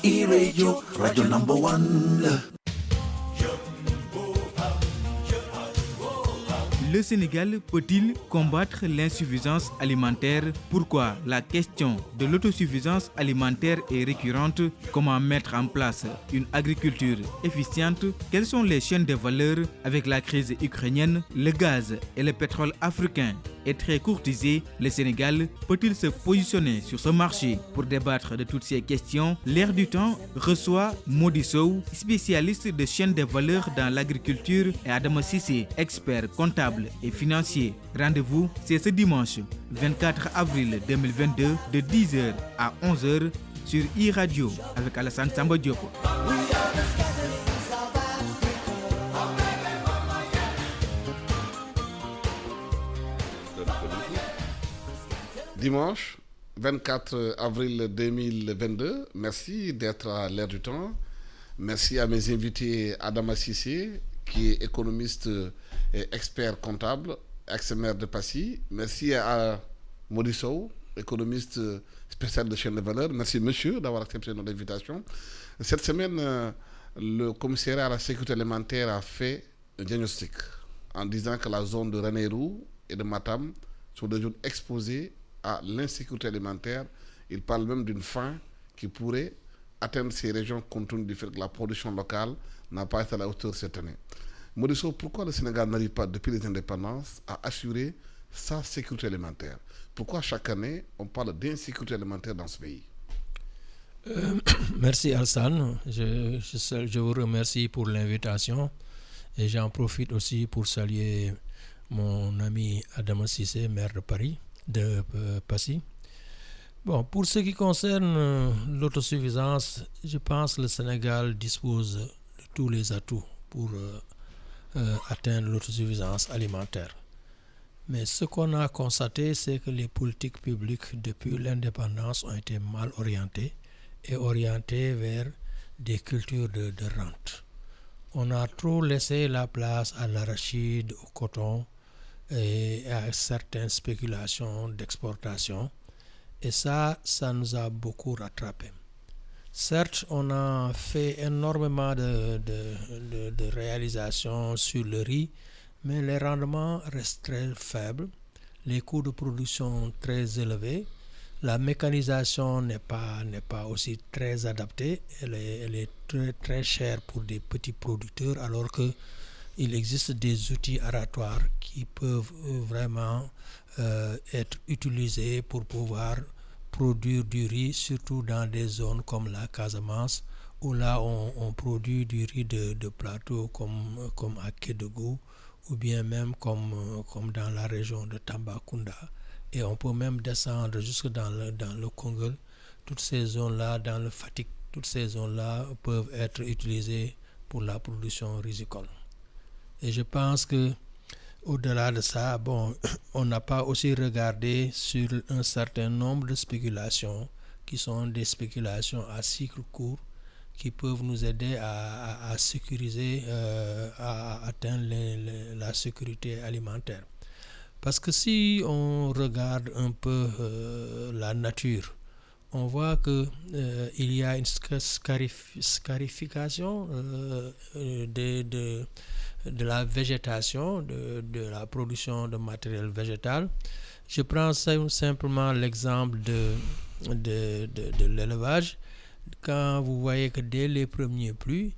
E-Radio, Radio number one. Le Sénégal peut-il combattre l'insuffisance alimentaire? Pourquoi la question de l'autosuffisance alimentaire est récurrente? Comment mettre en place une agriculture efficiente? Quelles sont les chaînes de valeur avec la crise ukrainienne? Le gaz et le pétrole africain est très courtisé. Le Sénégal peut-il se positionner sur ce marché? Pour débattre de toutes ces questions, l'Air du Temps reçoit Mody Sow, spécialiste de chaînes de valeur dans l'agriculture, et Adama Cissé, expert comptable et financier. Rendez-vous, c'est ce dimanche 24 avril 2022 de 10h à 11h sur E-Radio avec Alassane Samba Diop. Dimanche 24 avril 2022, merci d'être à l'Air du Temps. Merci à mes invités Adama Cissé, qui est économiste et expert comptable, ex-maire de Passy. Merci à Mody Sow, économiste spécial de chaîne de valeur. Merci monsieur d'avoir accepté notre invitation. Cette semaine, le commissariat à la sécurité alimentaire a fait un diagnostic en disant que la zone de Ranérou et de Matam sont des zones exposées à l'insécurité alimentaire. Il parle même d'une faim qui pourrait atteindre ces régions compte tenu du fait que la production locale n'a pas été à la hauteur cette année. Mody Sow, pourquoi le Sénégal n'arrive pas, depuis les indépendances, à assurer sa sécurité alimentaire? Pourquoi chaque année, on parle d'insécurité alimentaire dans ce pays? Merci Alsan, je vous remercie pour l'invitation et j'en profite aussi pour saluer mon ami Adama Cissé, maire de Paris, de Passy. Bon, pour ce qui concerne l'autosuffisance, je pense que le Sénégal dispose de tous les atouts pour atteindre l'autosuffisance alimentaire. Mais ce qu'on a constaté, c'est que les politiques publiques depuis l'indépendance ont été mal orientées et orientées vers des cultures de rente. On a trop laissé la place à l'arachide, au coton et à certaines spéculations d'exportation. Et ça nous a beaucoup rattrapés. Certes, on a fait énormément de réalisations sur le riz, mais les rendements restent très faibles, les coûts de production très élevés, la mécanisation n'est pas aussi très adaptée, elle est très, très chère pour des petits producteurs, alors qu'il existe des outils aratoires qui peuvent vraiment être utilisés pour pouvoir produire du riz, surtout dans des zones comme la Casamance, où là on produit du riz de plateau comme à Kédougou, ou bien même comme dans la région de Tambacounda. Et on peut même descendre jusque dans le Congo. Toutes ces zones-là, dans le Fatick, toutes ces zones-là peuvent être utilisées pour la production rizicole. Et je pense que au-delà de ça, bon, on n'a pas aussi regardé sur un certain nombre de spéculations qui sont des spéculations à cycle court qui peuvent nous aider à sécuriser, à atteindre la sécurité alimentaire. Parce que si on regarde un peu la nature, on voit que il y a une scarification de la végétation, de la production de matériel végétal. Je prends simplement l'exemple de l'élevage. Quand vous voyez que dès les premières pluies,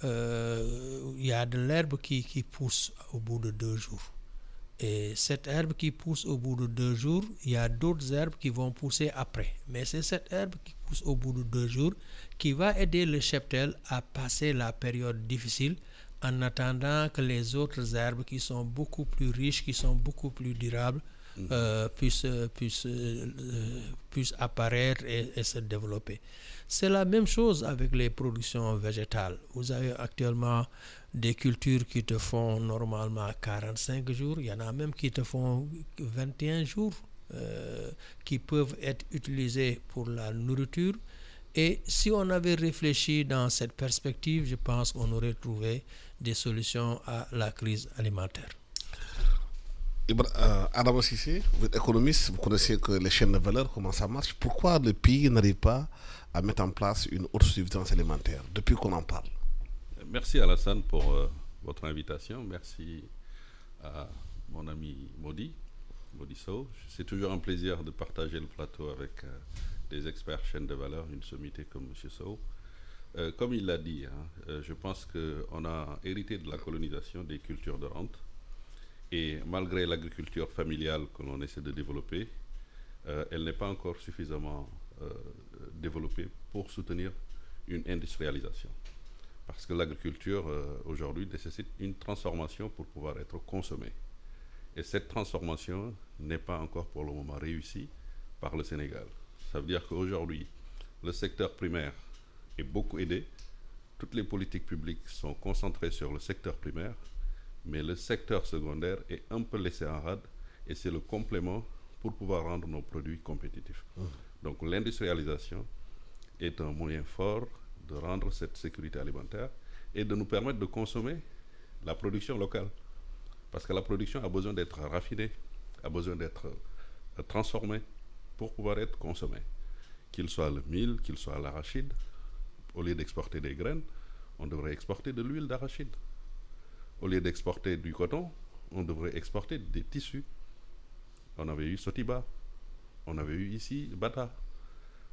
il y a de l'herbe qui pousse au bout de 2 jours. Et cette herbe qui pousse au bout de 2 jours, il y a d'autres herbes qui vont pousser après. Mais c'est cette herbe qui pousse au bout de 2 jours qui va aider le cheptel à passer la période difficile en attendant que les autres herbes qui sont beaucoup plus riches, qui sont beaucoup plus durables, puissent apparaître et se développer. C'est la même chose avec les productions végétales. Vous avez actuellement des cultures qui te font normalement 45 jours. Il y en a même qui te font 21 jours, qui peuvent être utilisés pour la nourriture. Et si on avait réfléchi dans cette perspective, je pense qu'on aurait trouvé des solutions à la crise alimentaire. Adam Sissé, vous êtes économiste, vous connaissez que les chaînes de valeur, comment ça marche. Pourquoi le pays n'arrive pas à mettre en place une autosuffisance alimentaire depuis qu'on en parle? Merci Alassane pour votre invitation. Merci à mon ami Modi Sow. C'est toujours un plaisir de partager le plateau avec des experts chaînes de valeur, une sommité comme M. Sow. Comme il l'a dit, je pense qu'on a hérité de la colonisation des cultures de rente. Et malgré l'agriculture familiale que l'on essaie de développer, elle n'est pas encore suffisamment développée pour soutenir une industrialisation. Parce que l'agriculture, aujourd'hui, nécessite une transformation pour pouvoir être consommée. Et cette transformation n'est pas encore pour le moment réussie par le Sénégal. Ça veut dire qu'aujourd'hui, le secteur primaire est beaucoup aidé. Toutes les politiques publiques sont concentrées sur le secteur primaire, mais le secteur secondaire est un peu laissé en rade et c'est le complément pour pouvoir rendre nos produits compétitifs. Donc l'industrialisation est un moyen fort de rendre cette sécurité alimentaire et de nous permettre de consommer la production locale. Parce que la production a besoin d'être raffinée, a besoin d'être transformée pour pouvoir être consommée. Qu'il soit le mil, qu'il soit l'arachide, au lieu d'exporter des graines, on devrait exporter de l'huile d'arachide. Au lieu d'exporter du coton, on devrait exporter des tissus. On avait eu Sotiba, on avait eu ici Bata,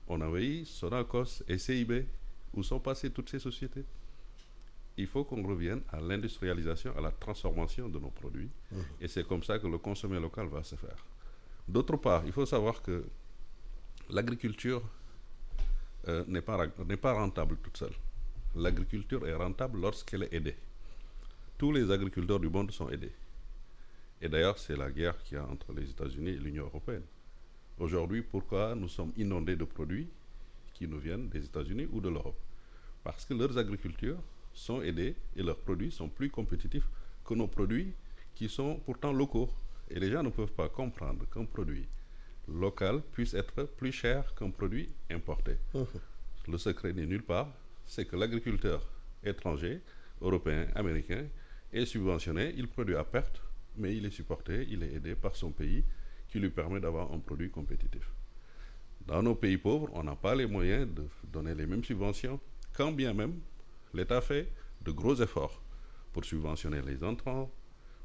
on avait eu Sonacos et CIB. Où sont passées toutes ces sociétés? Il faut qu'on revienne à l'industrialisation, à la transformation de nos produits. Et c'est comme ça que le consommé local va se faire. D'autre part, il faut savoir que l'agriculture n'est pas rentable toute seule. L'agriculture est rentable lorsqu'elle est aidée. Tous les agriculteurs du monde sont aidés. Et d'ailleurs, c'est la guerre qu'il y a entre les États-Unis et l'Union européenne. Aujourd'hui, pourquoi nous sommes inondés de produits qui nous viennent des États-Unis ou de l'Europe? Parce que leurs agriculteurs sont aidés et leurs produits sont plus compétitifs que nos produits qui sont pourtant locaux. Et les gens ne peuvent pas comprendre qu'un produit local puisse être plus cher qu'un produit importé. Le secret n'est nulle part, c'est que l'agriculteur étranger, européen, américain, est subventionné, il produit à perte, mais il est supporté, il est aidé par son pays qui lui permet d'avoir un produit compétitif. Dans nos pays pauvres, on n'a pas les moyens de donner les mêmes subventions, quand bien même l'État fait de gros efforts pour subventionner les intrants,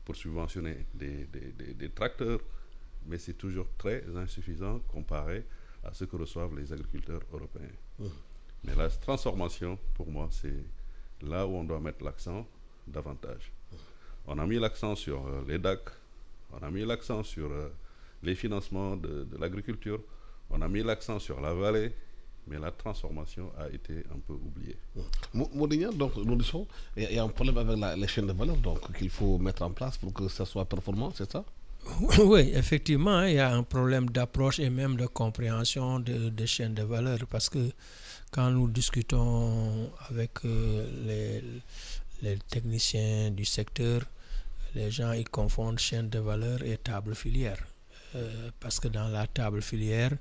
pour subventionner des tracteurs, mais c'est toujours très insuffisant comparé à ce que reçoivent les agriculteurs européens. Mais la transformation, pour moi, c'est là où on doit mettre l'accent davantage. On a mis l'accent sur les DAC, on a mis l'accent sur les financements de l'agriculture, on a mis l'accent sur la vallée, mais la transformation a été un peu oubliée. Modignan, donc nous disons, il y a un problème avec les chaînes de valeur qu'il faut mettre en place pour que ça soit performant, c'est ça? Oui, effectivement, il y a un problème d'approche et même de compréhension de chaînes de valeur parce que quand nous discutons avec les techniciens du secteur, les gens ils confondent chaîne de valeur et table filière. Parce que dans la table filière,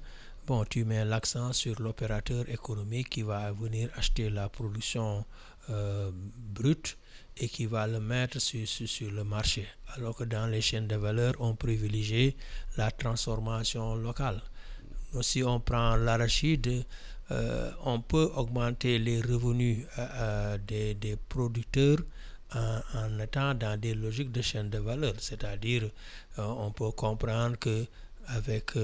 bon, tu mets l'accent sur l'opérateur économique qui va venir acheter la production brute et qui va le mettre sur le marché. Alors que dans les chaînes de valeur, on privilégie la transformation locale. Donc, si on prend l'arachide, on peut augmenter les revenus des producteurs en étant dans des logiques de chaîne de valeur. C'est-à-dire, on peut comprendre que avec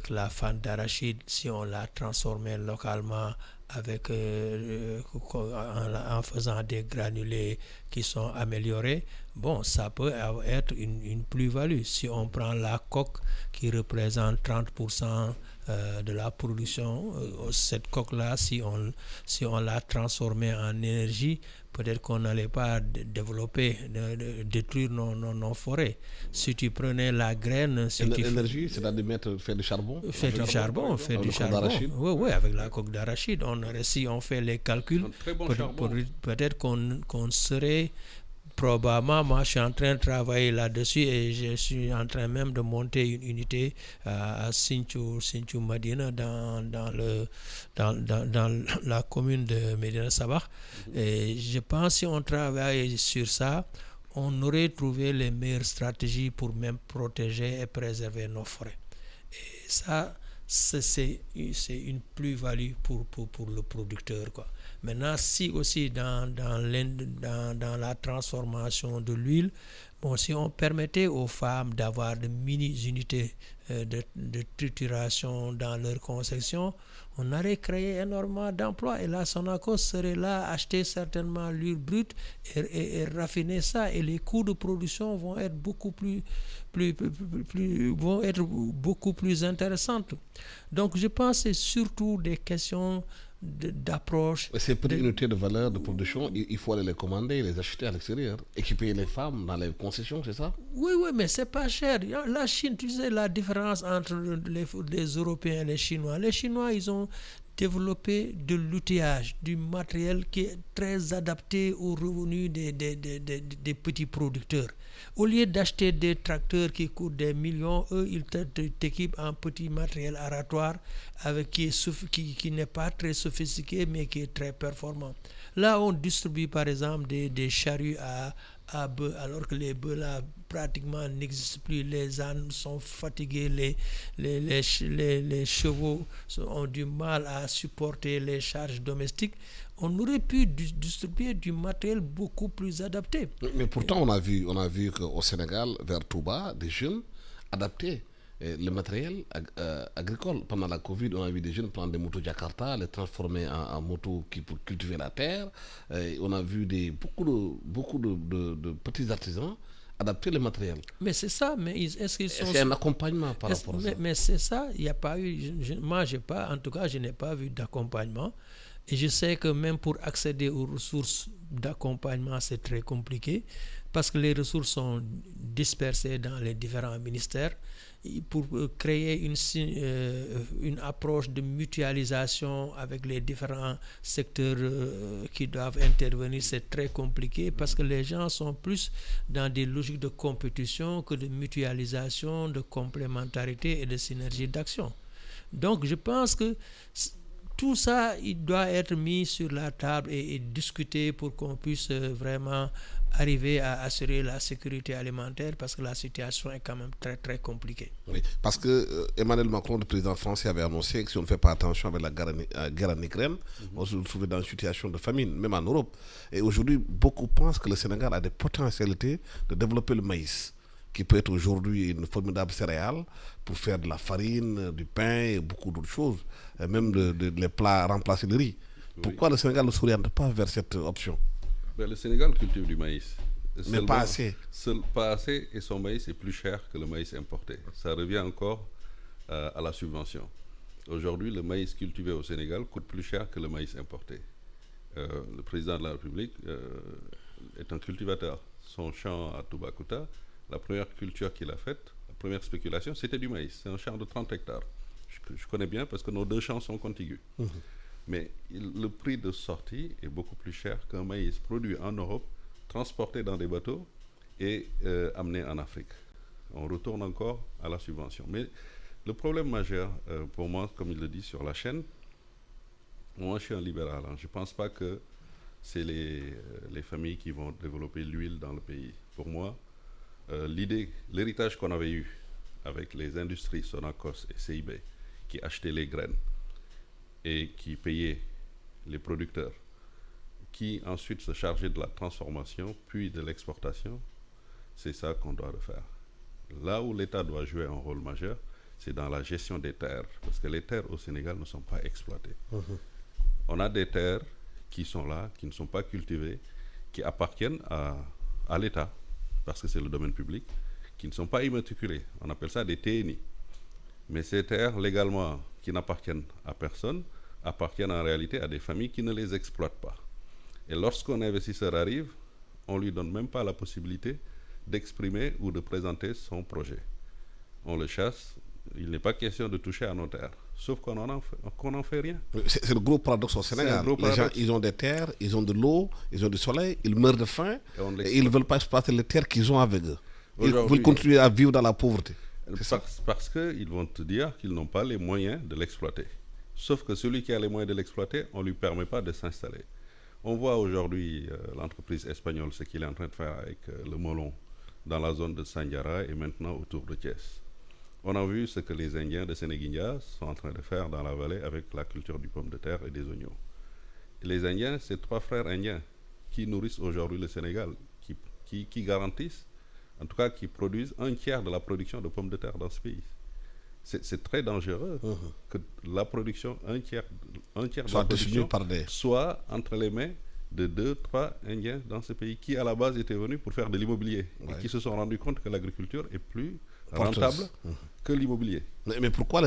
la fente d'arachide, si on l'a transformée localement en faisant des granulés qui sont améliorés, bon, ça peut être une plus-value. Si on prend la coque qui représente 30% de la production, cette coque-là, si on l'a transformée en énergie, peut-être qu'on n'allait pas développer, détruire nos forêts. Si tu prenais la graine... L'énergie, c'est-à-dire faire du charbon? Faire du charbon. Oui, avec la coque d'arachide. Si on fait les calculs, peut-être qu'on serait... Probablement, moi je suis en train de travailler là-dessus et je suis en train même de monter une unité à Sinthiou Madina dans la commune de Médina Sabakh. Et je pense que si on travaille sur ça, on aurait trouvé les meilleures stratégies pour même protéger et préserver nos forêts. Et ça, c'est une plus-value pour le producteur, quoi. Maintenant, si aussi dans la transformation de l'huile, si on permettait aux femmes d'avoir de mini-unités de trituration dans leur conception, on aurait créé énormément d'emplois. Et la Sonacos serait là, acheter certainement l'huile brute et raffiner ça. Et les coûts de production vont être beaucoup plus intéressantes. Donc je pense que c'est surtout des questions d'approche. Ces petites unités de valeur de production, il faut aller les commander, les acheter à l'extérieur, équiper les femmes dans les concessions, c'est ça? Oui, mais c'est pas cher. La Chine, tu sais la différence entre les Européens et les Chinois. Les Chinois, ils ont développé de l'outillage, du matériel qui est très adapté aux revenus des petits producteurs. Au lieu d'acheter des tracteurs qui coûtent des millions, eux, ils t'équipent en petit matériel aratoire qui n'est pas très sophistiqué, mais qui est très performant. Là, on distribue par exemple des charrues à bœufs, alors que les bœufs là pratiquement n'existent plus. Les ânes sont fatigués, les chevaux ont du mal à supporter les charges domestiques. On aurait pu distribuer du matériel beaucoup plus adapté. Mais pourtant, on a vu qu'au Sénégal, vers Touba, des jeunes adaptaient le matériel agricole. Pendant la Covid, on a vu des jeunes prendre des motos Jakarta, les transformer en motos pour cultiver la terre. On a vu beaucoup de petits artisans adapter le matériel. Mais c'est ça, mais est-ce qu'ils sont... Est-ce qu'il y a un accompagnement par rapport à ça? Mais c'est ça, il n'y a pas eu... en tout cas, je n'ai pas vu d'accompagnement. Et je sais que même pour accéder aux ressources d'accompagnement, c'est très compliqué parce que les ressources sont dispersées dans les différents ministères. Pour créer une approche de mutualisation avec les différents secteurs qui doivent intervenir, c'est très compliqué parce que les gens sont plus dans des logiques de compétition que de mutualisation, de complémentarité et de synergie d'action. Donc je pense que tout ça, il doit être mis sur la table et discuté pour qu'on puisse vraiment arriver à assurer la sécurité alimentaire parce que la situation est quand même très très compliquée. Oui, parce que Emmanuel Macron, le président français, avait annoncé que si on ne fait pas attention avec la guerre en Ukraine, on se retrouve dans une situation de famine, même en Europe. Et aujourd'hui, beaucoup pensent que le Sénégal a des potentialités de développer le maïs, qui peut être aujourd'hui une formidable céréale pour faire de la farine, du pain et beaucoup d'autres choses, et même les plats remplacer le riz. Oui. Pourquoi le Sénégal ne s'oriente pas vers cette option? Le Sénégal cultive du maïs. Mais pas assez. Pas assez, et son maïs est plus cher que le maïs importé. Ça revient encore à la subvention. Aujourd'hui, le maïs cultivé au Sénégal coûte plus cher que le maïs importé. Le président de la République est un cultivateur. Son champ à Toubacouta, la première culture qu'il a faite, la première spéculation, c'était du maïs. C'est un champ de 30 hectares. Je connais bien parce que nos deux champs sont contigus. Mais le prix de sortie est beaucoup plus cher qu'un maïs produit en Europe, transporté dans des bateaux et amené en Afrique. On retourne encore à la subvention. Mais le problème majeur pour moi, comme il le dit sur la chaîne, moi je suis un libéral. Je ne pense pas que c'est les familles qui vont développer l'huile dans le pays. Pour moi, l'héritage qu'on avait eu avec les industries Sonacos et CIB qui achetaient les graines et qui payaient les producteurs, qui ensuite se chargeaient de la transformation puis de l'exportation, c'est ça qu'on doit refaire. Là où l'État doit jouer un rôle majeur, c'est dans la gestion des terres, parce que les terres au Sénégal ne sont pas exploitées. On a des terres qui sont là, qui ne sont pas cultivées, qui appartiennent à l'État, parce que c'est le domaine public, qui ne sont pas immatriculées. On appelle ça des TNI. Mais ces terres, légalement, qui n'appartiennent à personne, appartiennent en réalité à des familles qui ne les exploitent pas. Et lorsqu'un investisseur arrive, on ne lui donne même pas la possibilité d'exprimer ou de présenter son projet. On le chasse, il n'est pas question de toucher à nos terres, sauf qu'on n'en fait rien. C'est le gros paradoxe au Sénégal. Les gens, ils ont des terres, ils ont de l'eau, ils ont du soleil, ils meurent de faim et ils ne veulent pas exploiter les terres qu'ils ont avec eux. Ils veulent continuer à vivre dans la pauvreté. Parce qu'ils vont te dire qu'ils n'ont pas les moyens de l'exploiter. Sauf que celui qui a les moyens de l'exploiter, on ne lui permet pas de s'installer. On voit aujourd'hui l'entreprise espagnole, ce qu'il est en train de faire avec le melon dans la zone de Sandiara et maintenant autour de Thiès. On a vu ce que les Indiens de Sénéguindia sont en train de faire dans la vallée avec la culture du pomme de terre et des oignons. Et les Indiens, c'est 3 frères indiens qui nourrissent aujourd'hui le Sénégal, qui garantissent, en tout cas qui produisent 1/3 de la production de pommes de terre dans ce pays. C'est très dangereux que la production, un tiers de la production soit entre les mains de 2-3 Indiens dans ce pays qui à la base étaient venus pour faire de l'immobilier et qui se sont rendus compte que l'agriculture est plus rentable que l'immobilier. Mais pourquoi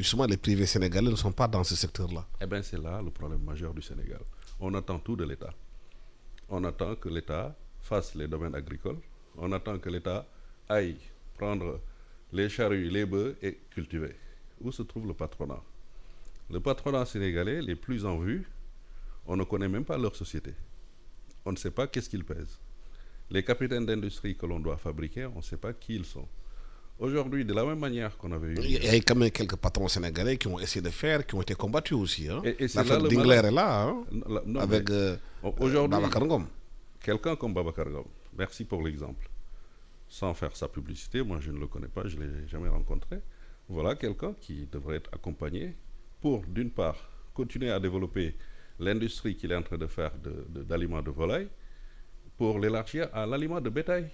justement les privés sénégalais ne sont pas dans ce secteur-là? Eh bien c'est là le problème majeur du Sénégal. On attend tout de l'État. On attend que l'État fasse les domaines agricoles. On attend que l'État aille prendre les charrues, les bœufs et cultiver. Où se trouve le patronat? Le patronat sénégalais, les plus en vue, on ne connaît même pas leur société. On ne sait pas qu'est-ce qu'ils pèsent. Les capitaines d'industrie que l'on doit fabriquer, on ne sait pas qui ils sont. Aujourd'hui, de la même manière qu'on avait eu... Il y a quand même quelques patrons sénégalais qui ont essayé de faire, qui ont été combattus aussi. Hein. Et c'est l'affaire là Dingler est là, hein, non, avec Babacar Ngom. Quelqu'un comme Babacar Ngom, merci pour l'exemple. Sans faire sa publicité, moi je ne le connais pas, je ne l'ai jamais rencontré. Voilà quelqu'un qui devrait être accompagné pour, d'une part, continuer à développer l'industrie qu'il est en train de faire d'aliments de volaille, pour l'élargir à l'aliment de bétail.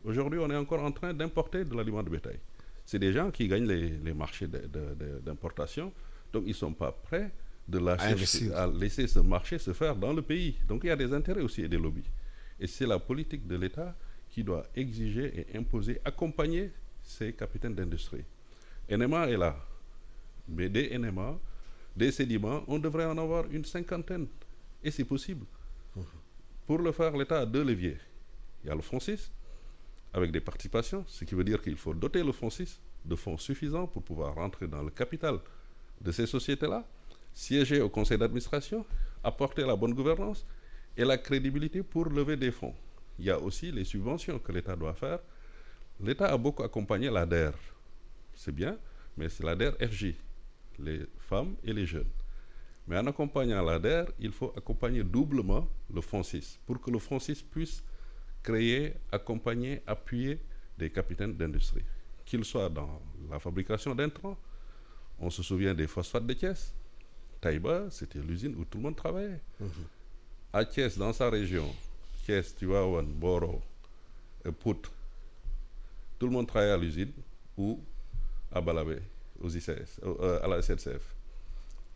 Aujourd'hui, on est encore en train d'importer de l'aliment de bétail. C'est des gens qui gagnent les marchés d'importation, donc ils ne sont pas prêts à laisser ce marché se faire dans le pays. Donc il y a des intérêts aussi et des lobbies. Et c'est la politique de l'État qui doit exiger et imposer, accompagner ces capitaines d'industrie. NMA est là. Mais des NMA, des sédiments, on devrait en avoir une 50aine. Et c'est possible. Pour le faire, l'État a 2 leviers. Il y a le FONSIS, avec des participations, ce qui veut dire qu'il faut doter le FONSIS de fonds suffisants pour pouvoir rentrer dans le capital de ces sociétés-là, siéger au conseil d'administration, apporter la bonne gouvernance et la crédibilité pour lever des fonds. Il y a aussi les subventions que l'État doit faire. L'État a beaucoup accompagné l'ADER. C'est bien, mais c'est l'ADER FJ, les femmes et les jeunes. Mais en accompagnant l'ADER, il faut accompagner doublement le FONSIS pour que le FONSIS puisse créer, accompagner, appuyer des capitaines d'industrie. Qu'ils soient dans la fabrication d'intrants. On se souvient des phosphates de Thiès. Taïba, c'était l'usine où tout le monde travaillait. À Thiès, dans sa région, Thiès, Tivaouane, Boro, Pout, tout le monde travaillait à l'usine ou à Balabé, aux ICS, à la SNCF.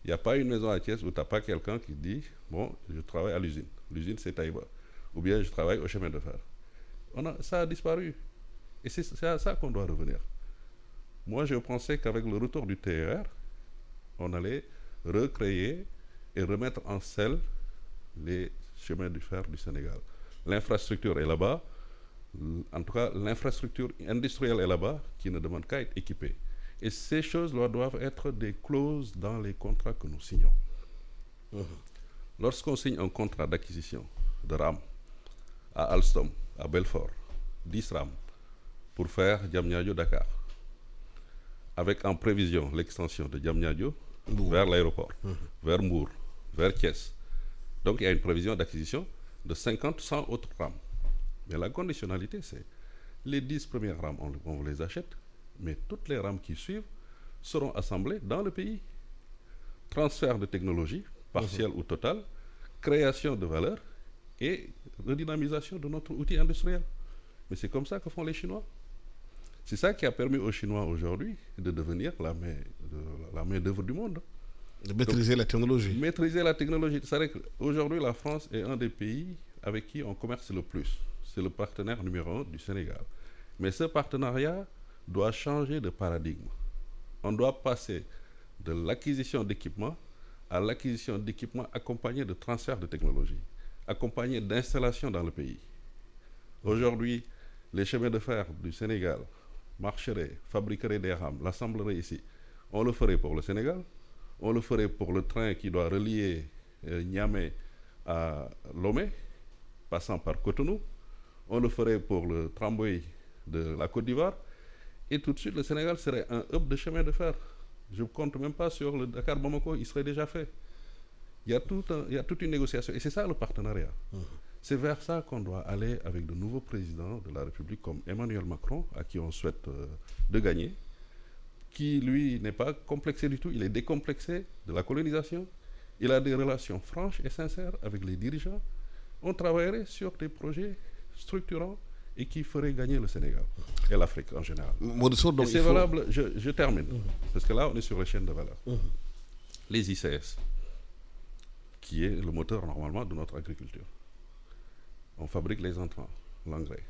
Il n'y a pas une maison à Thiès où tu n'as pas quelqu'un qui dit « Bon, je travaille à l'usine. L'usine, c'est Taïba. » Ou bien « Je travaille au chemin de fer. » Ça a disparu. Et c'est à ça qu'on doit revenir. Moi, je pensais qu'avec le retour du TER, on allait recréer et remettre en selle les chemins de fer du Sénégal. L'infrastructure est là-bas. En tout cas, l'infrastructure industrielle est là-bas, qui ne demande qu'à être équipée. Et ces choses-là doivent être des clauses dans les contrats que nous signons. Lorsqu'on signe un contrat d'acquisition de rames à Alstom, à Belfort, 10 rames, pour faire Diamniadio-Dakar, avec en prévision l'extension de Diamniadio vers l'aéroport, vers Mbour, vers Thiès. Donc il y a une prévision d'acquisition de 50-100 autres rames. Mais la conditionnalité, c'est les 10 premières rames, on les achète, mais toutes les rames qui suivent seront assemblées dans le pays. Transfert de technologie, partielle ou totale, création de valeur et redynamisation de notre outil industriel. Mais c'est comme ça que font les Chinois. C'est ça qui a permis aux Chinois aujourd'hui de devenir la main-d'œuvre du monde. De maîtriser la technologie. Maîtriser la technologie. C'est-à-dire qu'aujourd'hui, la France est un des pays avec qui on commerce le plus. C'est le partenaire numéro 1 du Sénégal. Mais ce partenariat doit changer de paradigme. On doit passer de l'acquisition d'équipements à l'acquisition d'équipements accompagnés de transfert de technologie, accompagnés d'installations dans le pays. Aujourd'hui, les chemins de fer du Sénégal marcheraient, fabriqueraient des rames, l'assembleraient ici. On le ferait pour le Sénégal, on le ferait pour le train qui doit relier Niamey à Lomé, passant par Cotonou, on le ferait pour le tramway de la Côte d'Ivoire, et tout de suite le Sénégal serait un hub de chemin de fer. Je ne compte même pas sur le Dakar-Bamako, il serait déjà fait. Il y a toute une négociation. Et c'est ça le partenariat. C'est vers ça qu'on doit aller avec de nouveaux présidents de la République comme Emmanuel Macron, à qui on souhaite de gagner, qui, lui, n'est pas complexé du tout. Il est décomplexé de la colonisation. Il a des relations franches et sincères avec les dirigeants. On travaillerait sur des projets structurants et qui feraient gagner le Sénégal et l'Afrique en général. Et c'est valable, je termine, parce que là, on est sur les chaînes de valeur. Les ICS, qui est le moteur normalement de notre agriculture. On fabrique les intrants, l'engrais.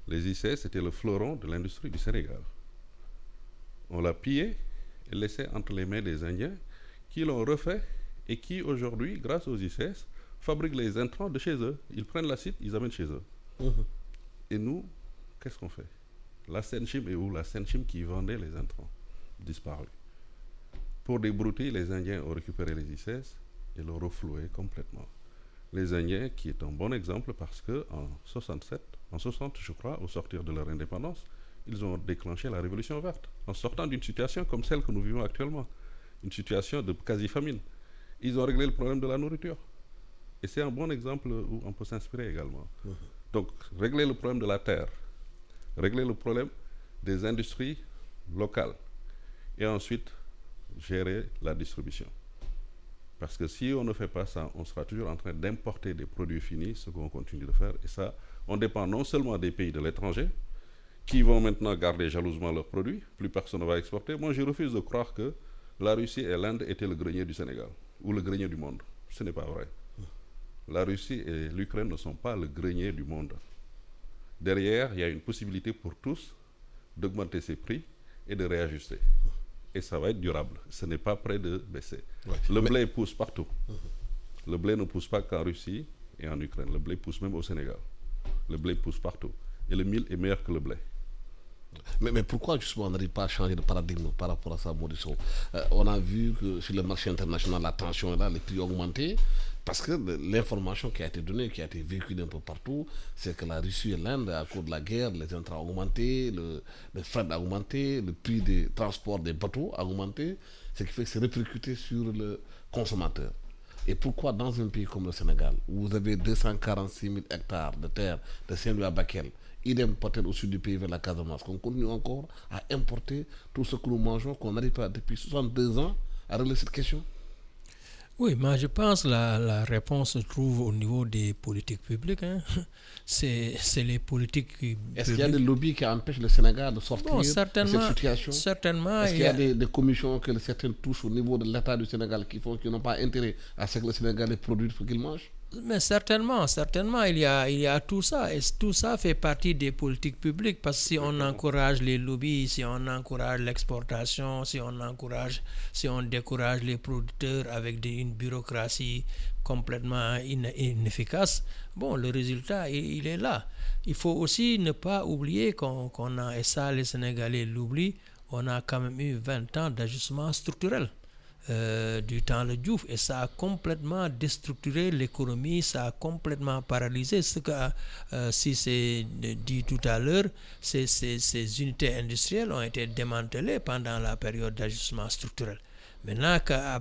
Les ICS, c'était le fleuron de l'industrie du Sénégal. On l'a pillé et laissé entre les mains des Indiens qui l'ont refait et qui aujourd'hui, grâce aux ICS, fabriquent les intrants de chez eux. Ils prennent l'acide, ils amènent chez eux. Et nous, qu'est-ce qu'on fait? La Senchim est où? La Senchim qui vendait les intrants, disparu. Pour des broutilles, les Indiens ont récupéré les ICS et l'ont refloué complètement. Les Indiens, qui est un bon exemple parce qu'en 60 je crois, au sortir de leur indépendance, ils ont déclenché la révolution verte, en sortant d'une situation comme celle que nous vivons actuellement, une situation de quasi-famine. Ils ont réglé le problème de la nourriture. Et c'est un bon exemple où on peut s'inspirer également. Donc, régler le problème de la terre, régler le problème des industries locales, et ensuite gérer la distribution. Parce que si on ne fait pas ça, on sera toujours en train d'importer des produits finis, ce qu'on continue de faire. Et ça, on dépend non seulement des pays de l'étranger, qui vont maintenant garder jalousement leurs produits, plus personne ne va exporter. Moi, je refuse de croire que la Russie et l'Inde étaient le grenier du Sénégal, ou le grenier du monde. Ce n'est pas vrai. La Russie et l'Ukraine ne sont pas le grenier du monde. Derrière, il y a une possibilité pour tous d'augmenter ses prix et de réajuster. Et ça va être durable. Ce n'est pas prêt de baisser. Le blé pousse partout. Le blé ne pousse pas qu'en Russie et en Ukraine. Le blé pousse même au Sénégal. Le blé pousse partout. Et le mil est meilleur que le blé. Mais pourquoi justement on n'arrive pas à changer de paradigme par rapport à ça, Modiso? On a vu que sur le marché international, la tension est là, les prix ont augmenté, parce que l'information qui a été donnée, qui a été véhiculée un peu partout, c'est que la Russie et l'Inde, à cause de la guerre, les intrants ont augmenté, le fret a augmenté, le prix des transports des bateaux a augmenté, ce qui fait que c'est répercuté sur le consommateur. Et pourquoi dans un pays comme le Sénégal, où vous avez 246 000 hectares de terre de Saint-Louis à Bakel, idem peut-être au sud du pays vers la Casamance, qu'on continue encore à importer tout ce que nous mangeons, qu'on n'arrive pas depuis 62 ans à régler cette question? Oui, mais je pense que la réponse se trouve au niveau des politiques publiques. C'est les politiques publiques. Est-ce qu'il y a des lobbies qui empêchent le Sénégal de sortir de cette situation? Certainement. Est-ce qu'il y a des commissions que certaines touchent au niveau de l'État du Sénégal qui n'ont pas intérêt à ce que le Sénégal produise ce qu'il mange? Mais certainement, il y a tout ça. Et tout ça fait partie des politiques publiques, parce que si on encourage les lobbies, si on encourage l'exportation, si on décourage les producteurs avec une bureaucratie complètement inefficace, bon, le résultat, il est là. Il faut aussi ne pas oublier qu'on a, et ça les Sénégalais l'oublient, on a quand même eu 20 ans d'ajustement structurel. Du temps le Diouf, et ça a complètement déstructuré l'économie, ça a complètement paralysé ce que Cissé dit tout à l'heure. Ces unités industrielles ont été démantelées pendant la période d'ajustement structurel. Maintenant,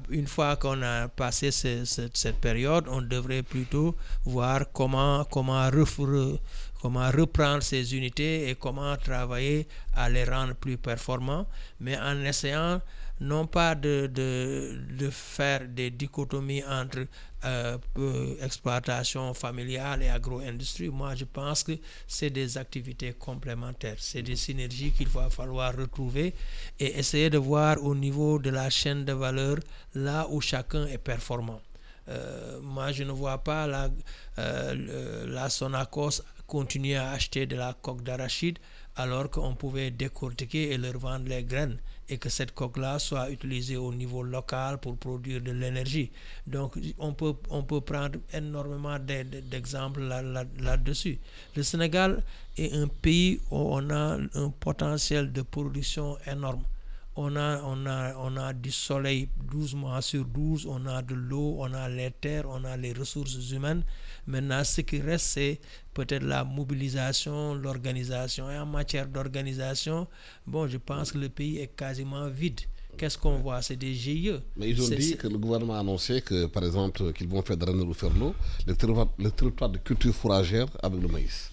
une fois qu'on a passé cette période, on devrait plutôt voir comment reprendre ces unités et comment travailler à les rendre plus performants, mais en essayant non pas de faire des dichotomies entre exploitation familiale et agro-industrie. Moi, je pense que c'est des activités complémentaires. C'est des synergies qu'il va falloir retrouver et essayer de voir au niveau de la chaîne de valeur là où chacun est performant. Moi, je ne vois pas la Sonacos continuer à acheter de la coque d'arachide alors qu'on pouvait décortiquer et leur vendre les graines, et que cette coque-là soit utilisée au niveau local pour produire de l'énergie. Donc, on peut prendre énormément d'exemples là-dessus. Le Sénégal est un pays où on a un potentiel de production énorme. On a du soleil 12 mois sur 12, on a de l'eau, on a les terres, on a les ressources humaines. Maintenant, ce qui reste, c'est peut-être la mobilisation, l'organisation. Et en matière d'organisation, bon, je pense que le pays est quasiment vide. qu'est-ce qu'on voit? C'est des GIE. Mais ils ont dit que le gouvernement a annoncé que, par exemple, qu'ils vont faire de Ranérou Ferlo le territoire de culture fourragère avec le maïs.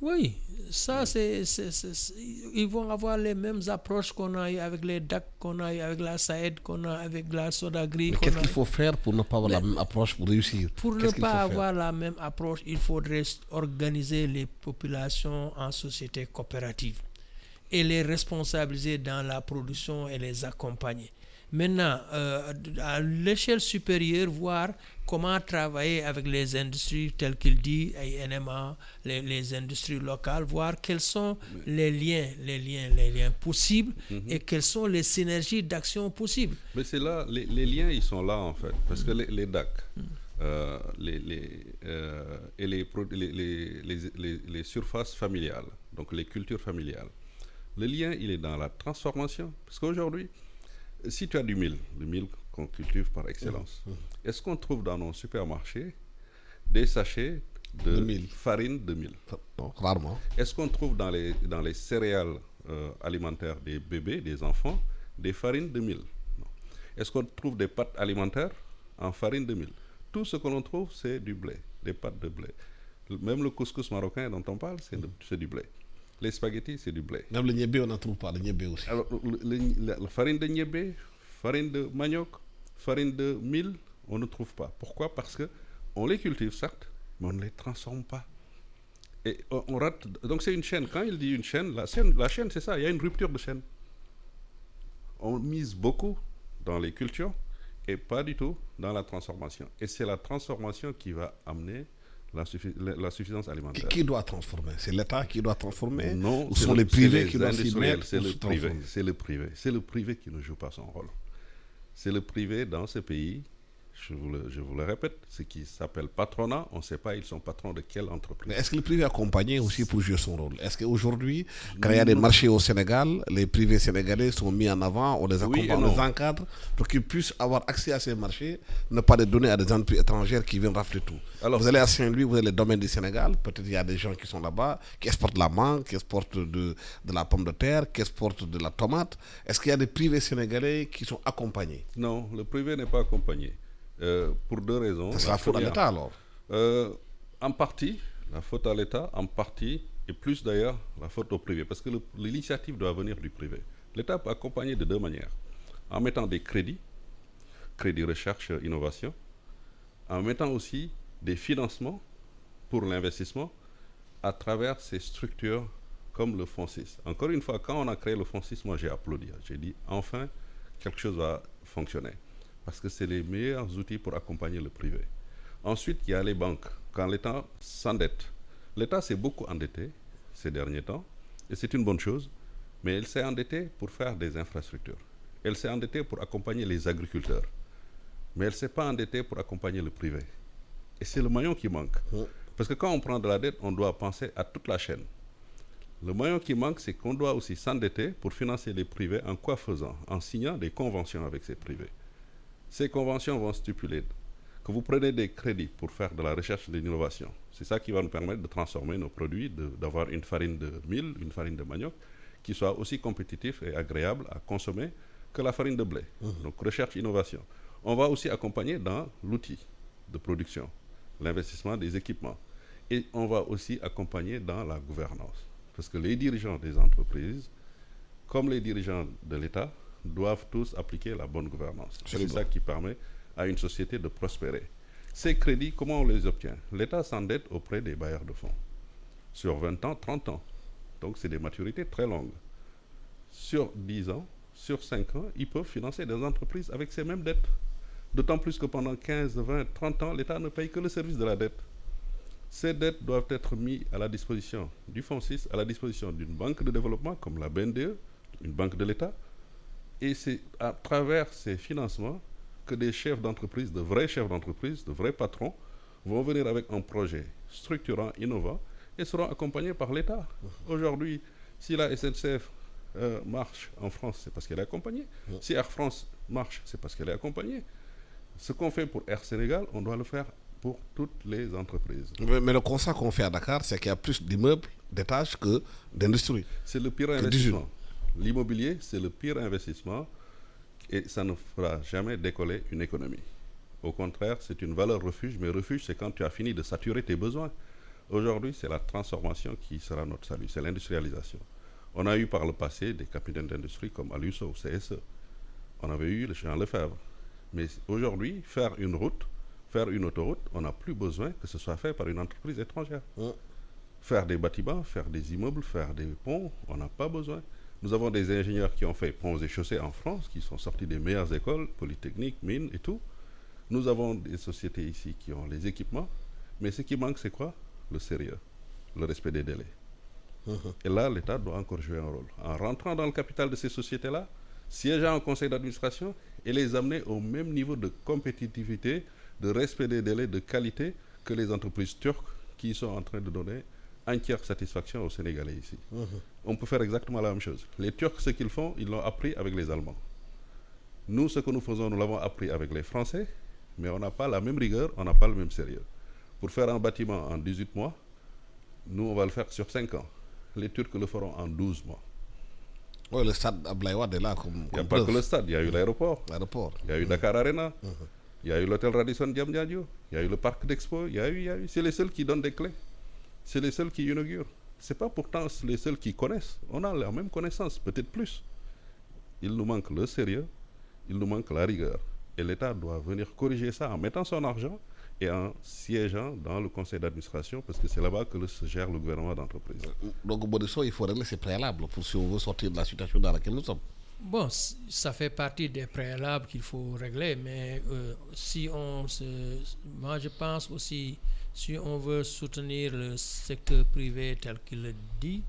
Oui, ça, ils vont avoir les mêmes approches qu'on a eu avec les DAC, qu'on a eu avec la SAED, qu'on a avec la Sodagri. Mais qu'est-ce qu'il faut faire pour ne pas avoir la même approche pour réussir? Pour ne pas avoir la même approche, il faudrait organiser les populations en société coopérative et les responsabiliser dans la production et les accompagner. Maintenant, à l'échelle supérieure, voir comment travailler avec les industries telles qu'il dit, NMA, les industries locales, voir quels sont les liens possibles et quelles sont les synergies d'action possibles. Mais c'est là, les liens, ils sont là en fait, parce que les DAC et les surfaces familiales, donc les cultures familiales, le lien, il est dans la transformation. Parce qu'aujourd'hui, si tu as du mil qu'on cultive par excellence, est-ce qu'on trouve dans nos supermarchés des sachets de farine de mil? Non, rarement. Est-ce qu'on trouve dans les céréales alimentaires des bébés, des enfants, des farines de mil? Non. Est-ce qu'on trouve des pâtes alimentaires en farine de mil? Tout ce que l'on trouve, c'est du blé, des pâtes de blé. Même le couscous marocain dont on parle, c'est du blé. Les spaghettis, c'est du blé. Même le niébé, on n'en trouve pas, le niébé aussi. Alors, la farine de niébé, farine de manioc, farine de mil, on ne trouve pas. Pourquoi? Parce qu'on les cultive, certes, mais on ne les transforme pas. Et on rate. Donc, c'est une chaîne. Quand il dit une chaîne, la chaîne, c'est ça, il y a une rupture de chaîne. On mise beaucoup dans les cultures et pas du tout dans la transformation. Et c'est la transformation qui va amener la suffisance alimentaire. Qui doit transformer? C'est l'État qui doit transformer? Non, ou sont les privés qui doivent s'y mettre? C'est le privé. C'est le privé qui ne joue pas son rôle. C'est le privé dans ce pays, je vous le répète, ce qui s'appelle patronat, on ne sait pas ils sont patrons de quelle entreprise. Mais est-ce que le privé est accompagné aussi pour jouer son rôle? Est-ce qu'aujourd'hui, quand il y a des marchés au Sénégal, les privés sénégalais sont mis en avant, on les accompagne, on les encadre pour qu'ils puissent avoir accès à ces marchés, ne pas les donner à des entreprises étrangères qui viennent rafler tout? Alors, vous allez à Saint-Louis, vous avez le domaine du Sénégal, peut-être il y a des gens qui sont là-bas, qui exportent de la mangue, qui exportent de la pomme de terre, qui exportent de la tomate. Est-ce qu'il y a des privés sénégalais qui sont accompagnés? Non, le privé n'est pas accompagné. Pour deux raisons. C'est la faute à l'État alors? En partie, la faute à l'État, en partie, et plus d'ailleurs, la faute au privé. Parce que l'initiative doit venir du privé. L'État peut accompagner de deux manières. En mettant des crédits recherche, innovation, en mettant aussi des financements pour l'investissement à travers ces structures comme le Fonds 6. Encore une fois, quand on a créé le Fonds 6, moi j'ai applaudi. J'ai dit, enfin, quelque chose va fonctionner. Parce que c'est les meilleurs outils pour accompagner le privé. Ensuite, il y a les banques. Quand l'État s'endette, l'État s'est beaucoup endetté ces derniers temps, et c'est une bonne chose, mais il s'est endetté pour faire des infrastructures. Elle s'est endettée pour accompagner les agriculteurs, mais elle ne s'est pas endettée pour accompagner le privé. Et c'est le maillon qui manque. Parce que quand on prend de la dette, on doit penser à toute la chaîne. Le maillon qui manque, c'est qu'on doit aussi s'endetter pour financer les privés. En quoi faisant? En signant des conventions avec ces privés. Ces conventions vont stipuler que vous prenez des crédits pour faire de la recherche et de l'innovation. C'est ça qui va nous permettre de transformer nos produits, d'avoir une farine de mil, une farine de manioc, qui soit aussi compétitive et agréable à consommer que la farine de blé. Donc recherche, innovation. On va aussi accompagner dans l'outil de production, l'investissement des équipements. Et on va aussi accompagner dans la gouvernance. Parce que les dirigeants des entreprises, comme les dirigeants de l'État, doivent tous appliquer la bonne gouvernance. C'est ça qui permet à une société de prospérer. Ces crédits, comment on les obtient? L'État s'endette auprès des bailleurs de fonds. Sur 20 ans, 30 ans. Donc c'est des maturités très longues. Sur 10 ans, sur 5 ans, ils peuvent financer des entreprises avec ces mêmes dettes. D'autant plus que pendant 15, 20, 30 ans, l'État ne paye que le service de la dette. Ces dettes doivent être mises à la disposition du Fonds 6, à la disposition d'une banque de développement comme la BNDE, une banque de l'État. Et c'est à travers ces financements que des chefs d'entreprise, de vrais chefs d'entreprise, de vrais patrons, vont venir avec un projet structurant, innovant, et seront accompagnés par l'État. Aujourd'hui, si la SNCF marche en France, c'est parce qu'elle est accompagnée. Si Air France marche, c'est parce qu'elle est accompagnée. Ce qu'on fait pour Air Sénégal, on doit le faire pour toutes les entreprises. Mais le constat qu'on fait à Dakar, c'est qu'il y a plus d'immeubles, d'étages que d'industries. C'est le pire investissement. L'immobilier, c'est le pire investissement et ça ne fera jamais décoller une économie. Au contraire, c'est une valeur refuge, mais refuge, c'est quand tu as fini de saturer tes besoins. Aujourd'hui, c'est la transformation qui sera notre salut, c'est l'industrialisation. On a eu par le passé des capitaines d'industrie comme Aluso ou CSE. On avait eu le Jean Lefebvre. Mais aujourd'hui, faire une route, faire une autoroute, on n'a plus besoin que ce soit fait par une entreprise étrangère. Faire des bâtiments, faire des immeubles, faire des ponts, on n'a pas besoin. Nous avons des ingénieurs qui ont fait ponts et chaussées en France, qui sont sortis des meilleures écoles, polytechniques, mines et tout. Nous avons des sociétés ici qui ont les équipements, mais ce qui manque, c'est quoi? Le sérieux, le respect des délais. Et là, l'État doit encore jouer un rôle. En rentrant dans le capital de ces sociétés-là, siégeant en conseil d'administration et les amener au même niveau de compétitivité, de respect des délais, de qualité que les entreprises turques qui sont en train de donner entière satisfaction aux Sénégalais ici. On peut faire exactement la même chose. Les Turcs, ce qu'ils font, ils l'ont appris avec les Allemands. Nous, ce que nous faisons, nous l'avons appris avec les Français, mais on n'a pas la même rigueur, on n'a pas le même sérieux. Pour faire un bâtiment en 18 mois, nous, on va le faire sur 5 ans. Les Turcs le feront en 12 mois. Oui, le stade Abdoulaye Wade est là comme Il n'y a pas que le stade, il y a eu l'aéroport. Il y a eu Dakar Arena. Il y a eu l'hôtel Radisson Diamniadio. Il y a eu le parc d'expo. Il y a eu. C'est les seuls qui donnent des clés. C'est les seuls qui inaugurent. Ce n'est pas pourtant les seuls qui connaissent. On a la même connaissance, peut-être plus. Il nous manque le sérieux, il nous manque la rigueur. Et l'État doit venir corriger ça en mettant son argent et en siégeant dans le conseil d'administration, parce que c'est là-bas que se gère le gouvernement d'entreprise. Donc, Bodisso, il faut régler ces préalables pour si on veut sortir de la situation dans laquelle nous sommes. Bon, ça fait partie des préalables qu'il faut régler, mais moi je pense aussi, si on veut soutenir le secteur privé tel qu'il le dit,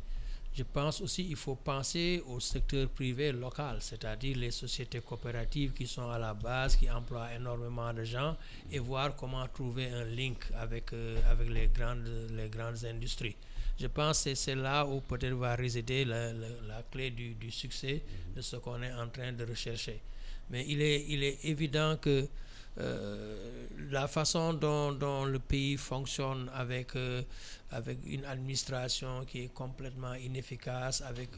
je pense aussi qu'il faut penser au secteur privé local, c'est-à-dire les sociétés coopératives qui sont à la base, qui emploient énormément de gens, et voir comment trouver un link avec les grandes industries. Je pense que c'est là où peut-être va résider la clé du succès de ce qu'on est en train de rechercher. Mais il est évident que la façon dont le pays fonctionne avec une administration qui est complètement inefficace, avec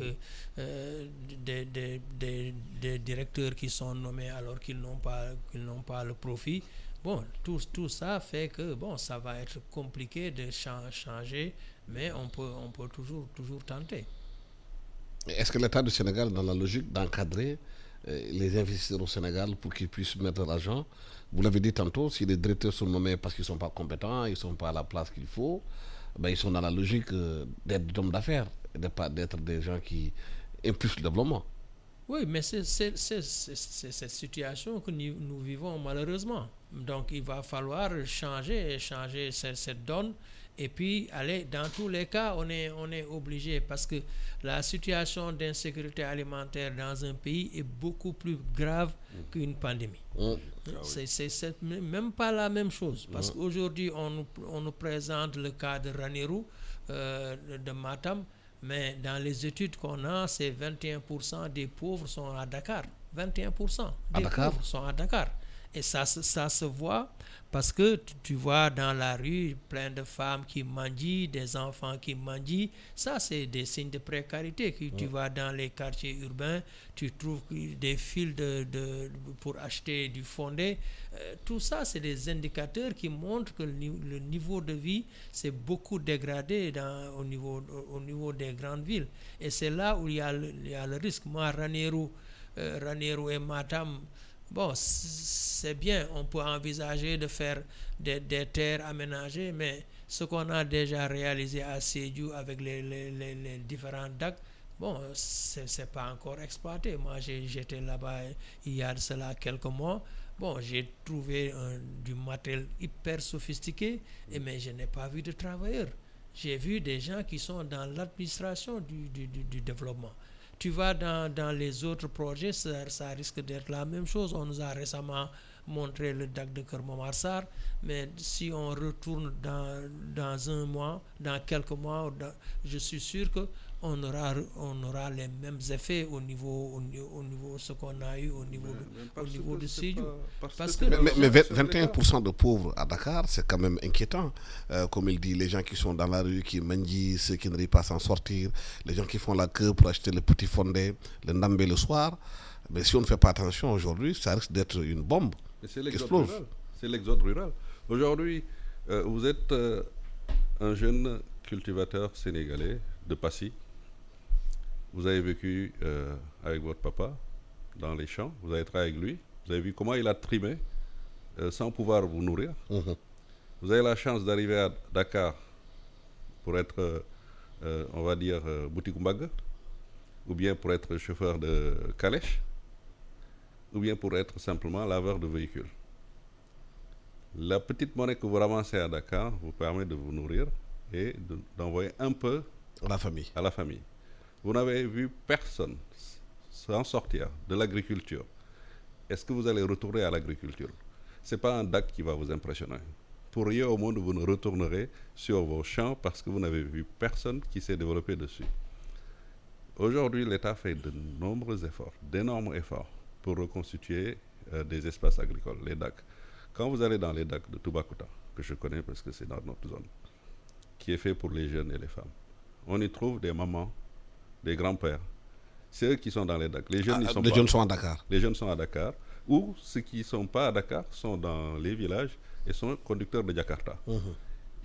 des directeurs qui sont nommés alors qu'ils n'ont pas le profit. Bon, tout ça fait que ça va être compliqué de changer, mais on peut toujours tenter. Est-ce que l'État du Sénégal, dans la logique d'encadrer les investisseurs au Sénégal pour qu'ils puissent mettre de l'argent, vous l'avez dit tantôt, si les directeurs sont nommés parce qu'ils ne sont pas compétents, ils ne sont pas à la place qu'il faut, ils sont dans la logique d'être des hommes d'affaires, et de pas d'être des gens qui impulsent le développement. Oui, mais c'est cette situation que nous vivons malheureusement. Donc il va falloir changer cette donne. Et puis, dans tous les cas, on est obligé, parce que la situation d'insécurité alimentaire dans un pays est beaucoup plus grave qu'une pandémie. C'est même pas la même chose, parce qu'aujourd'hui, on nous présente le cas de Ranérou, de Matam, mais dans les études qu'on a, c'est 21% des pauvres sont à Dakar. 21% des pauvres sont à Dakar. Et ça se voit parce que tu vois dans la rue plein de femmes qui mendient, des enfants qui mendient. Ça, c'est des signes de précarité. Tu vas dans les quartiers urbains, tu trouves des files pour acheter du fondé. Tout ça, c'est des indicateurs qui montrent que le niveau de vie s'est beaucoup dégradé au niveau des grandes villes. Et c'est là où il y a le risque. Moi, Ranérou et Matam, c'est bien, on peut envisager de faire des terres aménagées, mais ce qu'on a déjà réalisé à Sédhiou avec les différents DAC, c'est pas encore exploité. Moi, j'étais là-bas il y a de cela quelques mois. J'ai trouvé du matériel hyper sophistiqué, mais je n'ai pas vu de travailleurs. J'ai vu des gens qui sont dans l'administration du développement. Tu vas dans les autres projets, ça risque d'être la même chose. On nous a récemment montré le DAC de Kermamarsar, mais si on retourne dans un mois, dans quelques mois, je suis sûr qu'on aura les mêmes effets au niveau ce qu'on a eu au niveau de Sédhiou. Mais 21% de pauvres à Dakar, c'est quand même inquiétant. Comme il dit, les gens qui sont dans la rue, qui mendient, ceux qui n'arrivent pas à s'en sortir, les gens qui font la queue pour acheter le petit fondé, le ndambé le soir. Mais si on ne fait pas attention aujourd'hui, ça risque d'être une bombe C'est qui l'exode explose. rural. C'est l'exode rural. Aujourd'hui, vous êtes un jeune cultivateur sénégalais de Passy. Vous avez vécu avec votre papa dans les champs. Vous avez travaillé avec lui. Vous avez vu comment il a trimé sans pouvoir vous nourrir. Vous avez la chance d'arriver à Dakar pour être, on va dire, boutique mbag, ou bien pour être chauffeur de calèche, ou bien pour être simplement laveur de véhicules. La petite monnaie que vous ramassez à Dakar vous permet de vous nourrir et d'envoyer un peu À la famille. à la famille. Vous n'avez vu personne s'en sortir de l'agriculture. Est-ce que vous allez retourner à l'agriculture? Ce n'est pas un DAC qui va vous impressionner. Pour rien au monde, vous ne retournerez sur vos champs parce que vous n'avez vu personne qui s'est développé dessus. Aujourd'hui, l'État fait de nombreux efforts, d'énormes efforts pour reconstituer des espaces agricoles, les DAC. Quand vous allez dans les DAC de Toubacouta, que je connais parce que c'est dans notre zone, qui est fait pour les jeunes et les femmes, on y trouve des mamans, des grands-pères. C'est eux qui sont dans les DAC. Les jeunes, Les jeunes sont à Dakar. Les jeunes sont à Dakar. Ou ceux qui ne sont pas à Dakar sont dans les villages et sont conducteurs de Jakarta. On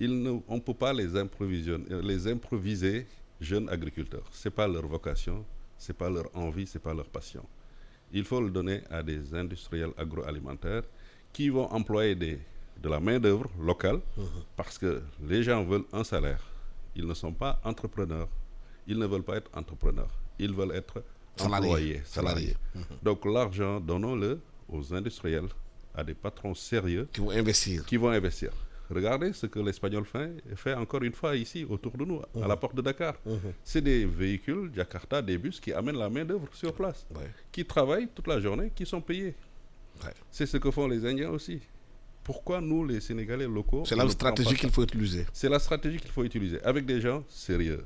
ne peut pas les improviser jeunes agriculteurs. Ce n'est pas leur vocation, ce n'est pas leur envie, ce n'est pas leur passion. Il faut le donner à des industriels agroalimentaires qui vont employer de la main-d'œuvre locale parce que les gens veulent un salaire. Ils ne sont pas entrepreneurs. Ils ne veulent pas être entrepreneurs. Ils veulent être employés, salariés. Donc l'argent, donnons-le aux industriels, à des patrons sérieux Qui vont investir. Regardez ce que l'Espagnol fait encore une fois ici, autour de nous, à la porte de Dakar. C'est des véhicules, Jakarta, des bus qui amènent la main-d'œuvre sur place, qui travaillent toute la journée, qui sont payés. C'est ce que font les Indiens aussi. Pourquoi nous, les Sénégalais locaux... C'est la stratégie qu'il faut utiliser. C'est la stratégie qu'il faut utiliser, avec des gens sérieux.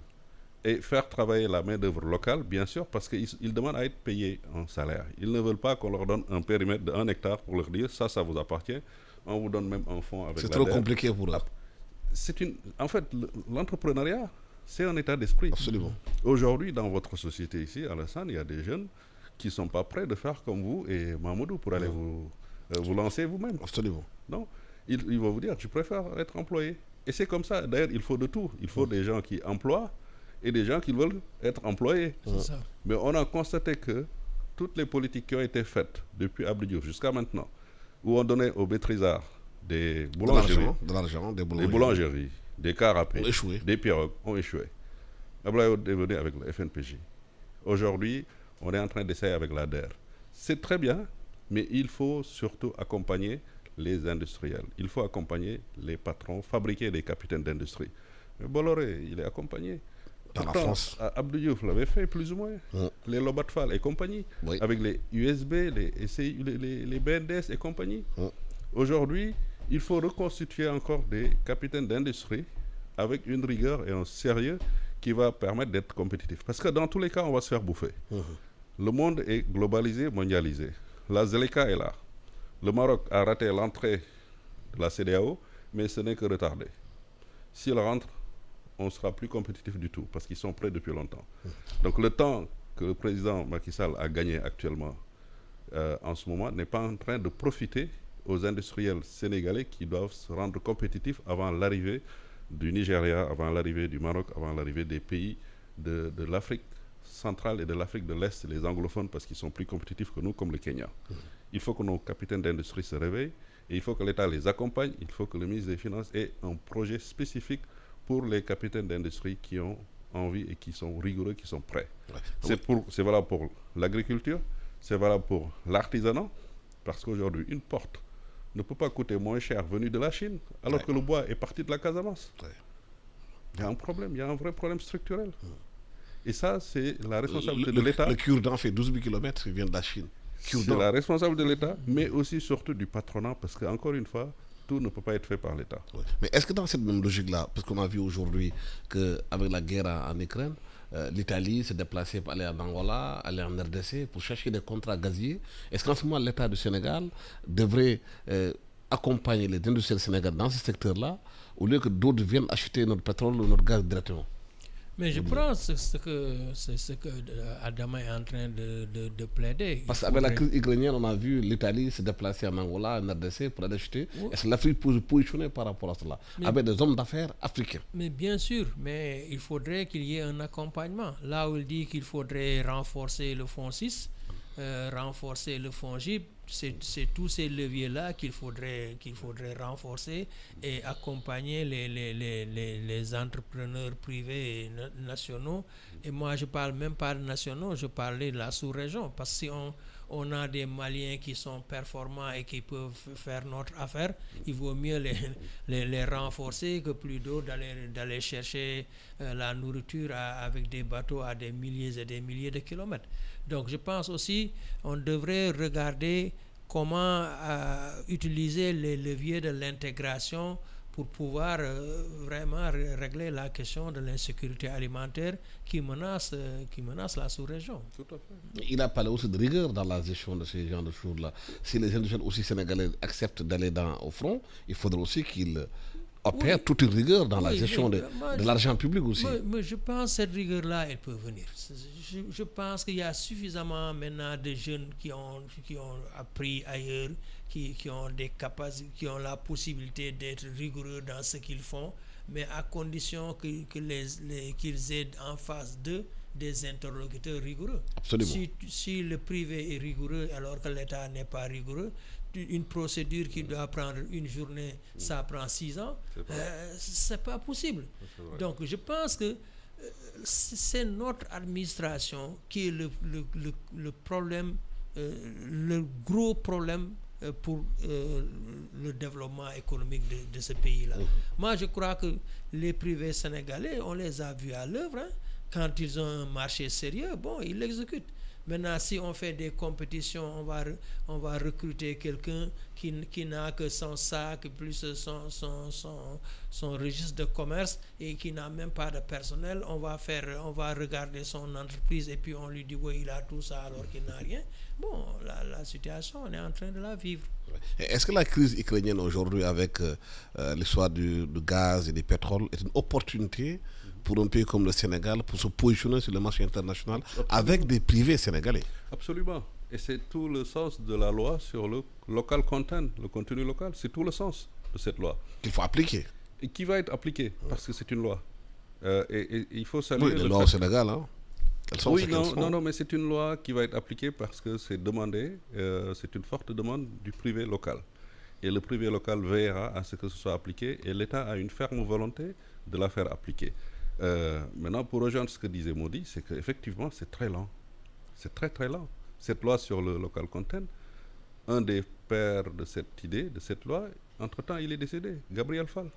Et faire travailler la main-d'œuvre locale, bien sûr, parce qu'ils demandent à être payés en salaire. Ils ne veulent pas qu'on leur donne un périmètre de 1 hectare pour leur dire ça vous appartient. On vous donne même un fonds avec C'est trop compliqué pour eux. En fait, l'entrepreneuriat, c'est un état d'esprit. Absolument. Aujourd'hui, dans votre société ici, à Lassane, il y a des jeunes qui ne sont pas prêts de faire comme vous et Mamadou pour aller vous lancer vous-même. Absolument. Non, ils vont vous dire, je préfère être employé. Et c'est comme ça. D'ailleurs, il faut de tout. Il faut des gens qui emploient et des gens qui veulent être employés. Ça. Mais on a constaté que toutes les politiques qui ont été faites depuis Abdou Diouf jusqu'à maintenant, où on donnait aux maîtrisards des boulangeries, des boulangeries, des cars à paix, des pirogues, ont échoué. Abdoulaye Wade est venu avec le FNPJ. Aujourd'hui, on est en train d'essayer avec l'ADER. C'est très bien, mais il faut surtout accompagner les industriels. Il faut accompagner les patrons, fabriquer des capitaines d'industrie. Mais Bolloré, il est accompagné. Dans la France. Abdou Diouf l'avait fait plus ou moins. Les Lobat Fall et compagnie, avec les USB, les SCI, les BNDES et compagnie. Aujourd'hui, il faut reconstituer encore des capitaines d'industrie avec une rigueur et un sérieux qui va permettre d'être compétitif. Parce que dans tous les cas, on va se faire bouffer. Le monde est globalisé, mondialisé. La Zeleka est là. Le Maroc a raté l'entrée de la CEDEAO, mais ce n'est que retardé. S'il rentre, on ne sera plus compétitif du tout, parce qu'ils sont prêts depuis longtemps. Donc le temps que le président Macky Sall a gagné actuellement, en ce moment, n'est pas en train de profiter aux industriels sénégalais qui doivent se rendre compétitifs avant l'arrivée du Nigeria, avant l'arrivée du Maroc, avant l'arrivée des pays de l'Afrique centrale et de l'Afrique de l'Est, les anglophones, parce qu'ils sont plus compétitifs que nous, comme le Kenya. Il faut que nos capitaines d'industrie se réveillent, et il faut que l'État les accompagne, il faut que le ministre des Finances ait un projet spécifique pour les capitaines d'industrie qui ont envie et qui sont rigoureux, qui sont prêts. C'est valable pour l'agriculture, c'est valable pour l'artisanat, parce qu'aujourd'hui, une porte ne peut pas coûter moins cher venue de la Chine, alors que le bois est parti de la Casamance. Il y a un problème, il y a un vrai problème structurel. Et ça, c'est la responsabilité de l'État. Le cure-dent fait 12 000 km, il vient de la Chine. C'est la responsabilité de l'État, mais aussi surtout du patronat, parce qu'encore une fois, tout ne peut pas être fait par l'État. Mais est-ce que dans cette même logique-là, parce qu'on a vu aujourd'hui qu'avec la guerre en Ukraine, l'Italie s'est déplacée pour aller en Angola, aller en RDC pour chercher des contrats gaziers. Est-ce qu'en ce moment, l'État du Sénégal devrait accompagner les industriels sénégalais dans ce secteur-là, au lieu que d'autres viennent acheter notre pétrole ou notre gaz directement? Mais je pense que c'est ce que Adama est en train de plaider. Parce qu'avec la crise ukrainienne, on a vu l'Italie se déplacer en Angola, en RDC pour aller acheter. Oui. Est-ce que l'Afrique peut se positionner par rapport à cela, avec des hommes d'affaires africains? Mais bien sûr, mais il faudrait qu'il y ait un accompagnement. Là où il dit qu'il faudrait renforcer le fonds 6, renforcer le fonds GIP, c'est tous ces leviers-là qu'il faudrait renforcer et accompagner les entrepreneurs privés et nationaux. Et moi, je ne parle même pas de nationaux, je parlais de la sous-région. Parce que si on a des Maliens qui sont performants et qui peuvent faire notre affaire, il vaut mieux les renforcer que plutôt d'aller chercher la nourriture avec des bateaux à des milliers et des milliers de kilomètres. Donc je pense aussi on devrait regarder comment utiliser les leviers de l'intégration pour pouvoir vraiment régler la question de l'insécurité alimentaire qui menace la sous-région. Tout à fait. Il a parlé aussi de rigueur dans la gestion de ces genres de choses-là. Si les jeunes aussi sénégalais acceptent d'aller au front, il faudrait aussi qu'ils opèrent toute une rigueur dans la gestion de l'argent public aussi. Mais je pense que cette rigueur-là, elle peut venir. Je pense qu'il y a suffisamment maintenant de jeunes qui ont appris ailleurs, qui ont des capacités, qui ont la possibilité d'être rigoureux dans ce qu'ils font, mais à condition qu'ils aient en face d'eux des interlocuteurs rigoureux. Absolument. Si le privé est rigoureux alors que l'État n'est pas rigoureux, une procédure qui doit prendre une journée, ça prend 6 ans, c'est pas possible. Donc je pense que c'est notre administration qui est le problème, le gros problème pour le développement économique de ce pays-là. Moi, je crois que les privés sénégalais, on les a vus à l'œuvre. Quand ils ont un marché sérieux, bon, ils l'exécutent. Maintenant, si on fait des compétitions, on va recruter quelqu'un qui n'a que son sac, plus son registre de commerce et qui n'a même pas de personnel. On va regarder son entreprise et puis on lui dit oui, il a tout ça alors qu'il n'a rien. Bon, la situation, on est en train de la vivre. Est-ce que la crise ukrainienne aujourd'hui avec l'histoire du gaz et du pétrole est une opportunité pour un pays comme le Sénégal pour se positionner sur le marché international avec des privés sénégalais? Absolument. Et c'est tout le sens de la loi sur le local content, le contenu local. C'est tout le sens de cette loi. Qu'il faut appliquer. Et qui va être appliquée parce que c'est une loi. Et il faut saluer. Oui, les lois au Sénégal, hein. Elles sont oui, non, mais c'est une loi qui va être appliquée parce que c'est demandé, c'est une forte demande du privé local. Et le privé local veillera à ce que ce soit appliqué et l'État a une ferme volonté de la faire appliquer. Maintenant, pour rejoindre ce que disait Modi, c'est qu'effectivement, c'est très lent. C'est très, très lent. Cette loi sur le local content, un des pères de cette idée, de cette loi, entre-temps, il est décédé, Gabriel Fall,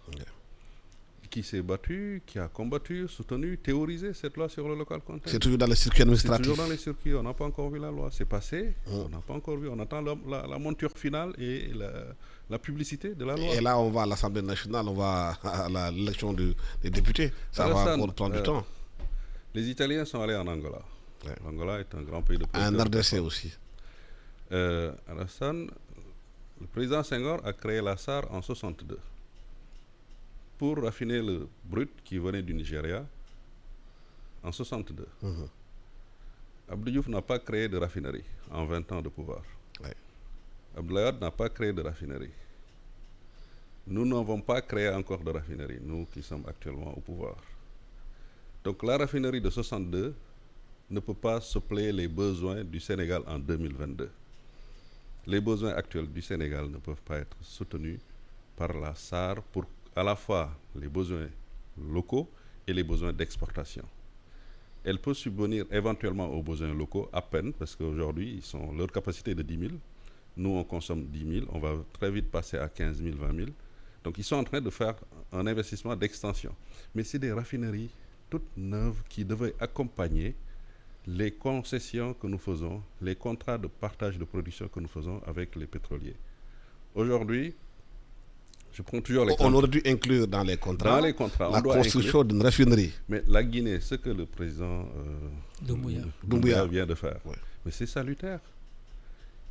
qui s'est battu, qui a combattu, soutenu, théorisé cette loi sur le local content. C'est toujours dans les circuits administratifs. C'est toujours dans les circuits, on n'a pas encore vu la loi. C'est passé, on n'a pas encore vu. On attend la monture finale et la publicité de la loi. Et là, on va à l'Assemblée nationale, on va à l'élection des députés. Ça va encore prendre du temps. Les Italiens sont allés en Angola. L'Angola est un grand pays de en RDC aussi. Alassane, le président Senghor a créé la SAR en 1962 pour raffiner le brut qui venait du Nigeria en 1962. Abdou Diouf n'a pas créé de raffinerie en 20 ans de pouvoir. Abdoulaye Wade n'a pas créé de raffinerie. Nous n'avons pas créé encore de raffinerie, nous qui sommes actuellement au pouvoir. Donc la raffinerie de 1962 ne peut pas suppléer les besoins du Sénégal en 2022. Les besoins actuels du Sénégal ne peuvent pas être soutenus par la SAR pour à la fois les besoins locaux et les besoins d'exportation. Elle peut subvenir éventuellement aux besoins locaux à peine, parce qu'aujourd'hui, leur capacité est de 10 000. Nous, on consomme 10 000. On va très vite passer à 15 000, 20 000. Donc, ils sont en train de faire un investissement d'extension. Mais c'est des raffineries toutes neuves qui devraient accompagner les concessions que nous faisons, les contrats de partage de production que nous faisons avec les pétroliers. Aujourd'hui, je prends toujours l'exemple. On aurait dû inclure dans les contrats, la construction d'une raffinerie. Mais la Guinée, ce que le président Doumbouya vient de faire, mais c'est salutaire.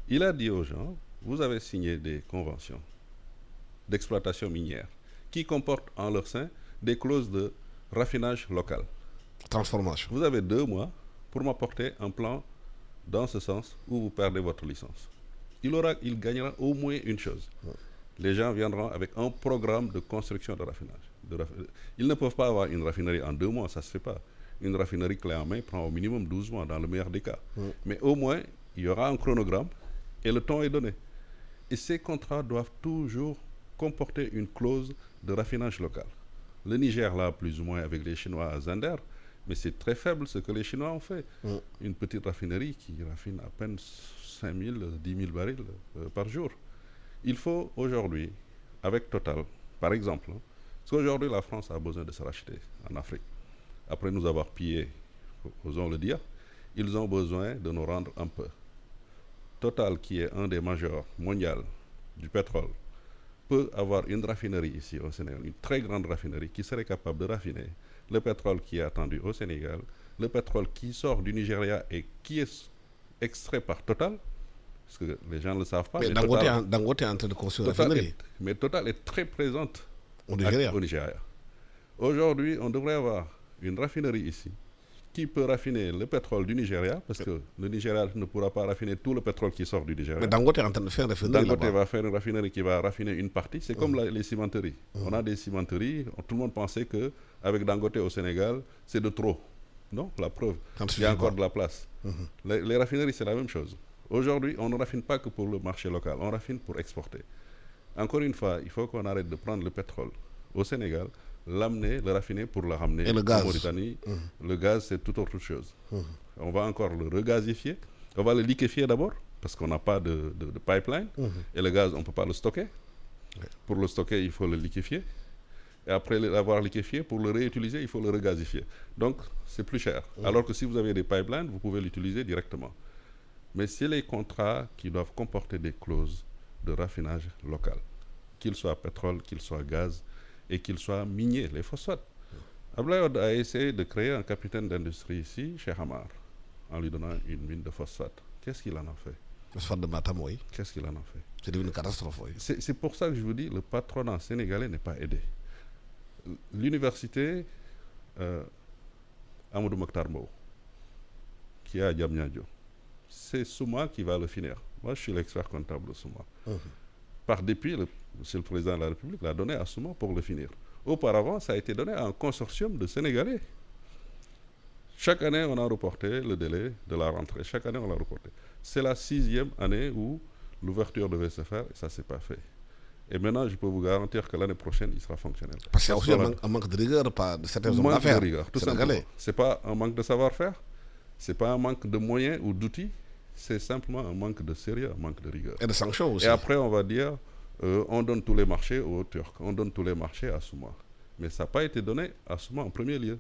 Il a dit aux gens, vous avez signé des conventions d'exploitation minière qui comportent en leur sein des clauses de raffinage local. Transformation. Vous avez 2 mois pour m'apporter un plan dans ce sens où vous perdez votre licence. Il gagnera au moins une chose. Les gens viendront avec un programme de construction de raffinage. Ils ne peuvent pas avoir une raffinerie en 2 mois, ça ne se fait pas. Une raffinerie clé en main prend au minimum 12 mois dans le meilleur des cas. Mais au moins, il y aura un chronogramme et le temps est donné. Et ces contrats doivent toujours comporter une clause de raffinage local. Le Niger l'a plus ou moins avec les Chinois à Zander, mais c'est très faible ce que les Chinois ont fait. Une petite raffinerie qui raffine à peine 5 000, 10 000 barils par jour. Il faut aujourd'hui, avec Total, par exemple, parce qu'aujourd'hui la France a besoin de se racheter en Afrique. Après nous avoir pillés, osons le dire, ils ont besoin de nous rendre un peu. Total, qui est un des majors mondiaux du pétrole, peut avoir une raffinerie ici au Sénégal, une très grande raffinerie qui serait capable de raffiner le pétrole qui est attendu au Sénégal, le pétrole qui sort du Nigeria et qui est extrait par Total, parce que les gens ne le savent pas. Mais Dangote est en train de construire une raffinerie. Mais Total est très présente au Nigeria. Aujourd'hui, on devrait avoir une raffinerie ici qui peut raffiner le pétrole du Nigeria, parce que le Nigeria ne pourra pas raffiner tout le pétrole qui sort du Nigeria. Mais Dangote est en train de faire une raffinerie. Dangote va faire une raffinerie qui va raffiner une partie. C'est comme les cimenteries. On a des cimenteries. Tout le monde pensait qu'avec Dangote au Sénégal, c'est de trop. Non, la preuve, il y a encore de la place. Les raffineries, c'est la même chose. Aujourd'hui, on ne raffine pas que pour le marché local, on raffine pour exporter. Encore une fois, il faut qu'on arrête de prendre le pétrole au Sénégal, l'amener, le raffiner pour le ramener en Mauritanie. Le gaz, c'est toute autre chose. On va encore le regazifier. On va le liquéfier d'abord, parce qu'on n'a pas de pipeline. Et le gaz, on ne peut pas le stocker. Pour le stocker, il faut le liquéfier. Et après l'avoir liquéfié, pour le réutiliser, il faut le regazifier. Donc, c'est plus cher. Alors que si vous avez des pipelines, vous pouvez l'utiliser directement. Mais c'est les contrats qui doivent comporter des clauses de raffinage local, qu'il soit pétrole, qu'il soit gaz, et qu'il soit minier, les phosphates. Abdoulaye Wade a essayé de créer un capitaine d'industrie ici, chez Hamar, en lui donnant une mine de phosphate. Qu'est-ce qu'il en a fait? Phosphate de Matam, oui. Qu'est-ce qu'il en a fait? C'est devenu une catastrophe, oui. C'est pour ça que je vous dis, le patronat sénégalais n'est pas aidé. L'université Amadou Mokhtar Mbow, qui est à Diamniadio, c'est Souma qui va le finir. Moi, je suis l'expert comptable de Souma. Par dépit, Monsieur le Président de la République l'a donné à Souma pour le finir. Auparavant, ça a été donné à un consortium de Sénégalais. Chaque année, on a reporté le délai de la rentrée. Chaque année, on l'a reporté. C'est la 6e année où l'ouverture devait se faire et ça ne s'est pas fait. Et maintenant, je peux vous garantir que l'année prochaine, il sera fonctionnel. Parce qu'il y a aussi un manque de rigueur, pas de certains hommes d'affaires. Tout simplement. Ce n'est pas un manque de savoir-faire, ce n'est pas un manque de moyens ou d'outils, c'est simplement un manque de sérieux, un manque de rigueur. Et de sanctions aussi. Et après, on va dire, on donne tous les marchés aux Turcs, on donne tous les marchés à Souma. Mais ça n'a pas été donné à Souma en premier lieu.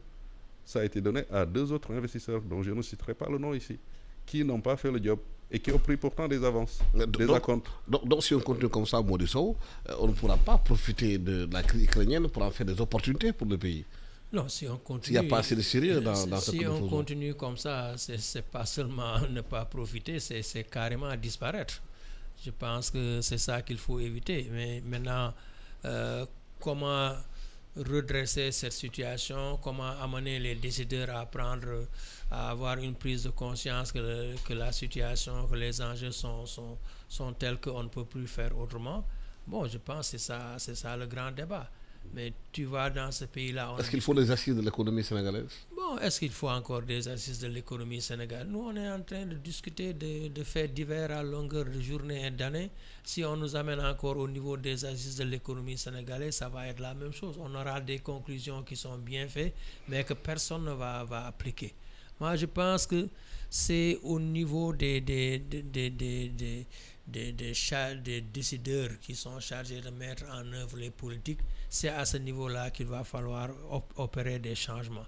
Ça a été donné à 2 autres investisseurs, dont je ne citerai pas le nom ici, qui n'ont pas fait le job et qui ont pris pourtant des avances, des acomptes. Donc si on continue comme ça, Mody Sow, on ne pourra pas profiter de la crise ukrainienne pour en faire des opportunités pour le pays. Non, si on continue... S'il n'y a pas assez de sérieux dans ce que nous faisons. Si on continue comme ça, c'est pas seulement ne pas profiter, c'est carrément disparaître. Je pense que c'est ça qu'il faut éviter. Mais maintenant, comment redresser cette situation, comment amener les décideurs à avoir une prise de conscience que la situation, que les enjeux sont tels qu'on ne peut plus faire autrement. Bon, je pense que c'est ça le grand débat. Mais tu vas dans ce pays-là... Est-ce qu'il faut des assises de l'économie sénégalaise? Bon, est-ce qu'il faut encore des assises de l'économie sénégalaise? Nous, on est en train de discuter de faits divers à longueur de journée et d'année. Si on nous amène encore au niveau des assises de l'économie sénégalaise, ça va être la même chose. On aura des conclusions qui sont bien faites, mais que personne ne va appliquer. Moi, je pense que c'est au niveau des décideurs qui sont chargés de mettre en œuvre les politiques, c'est à ce niveau-là qu'il va falloir opérer des changements.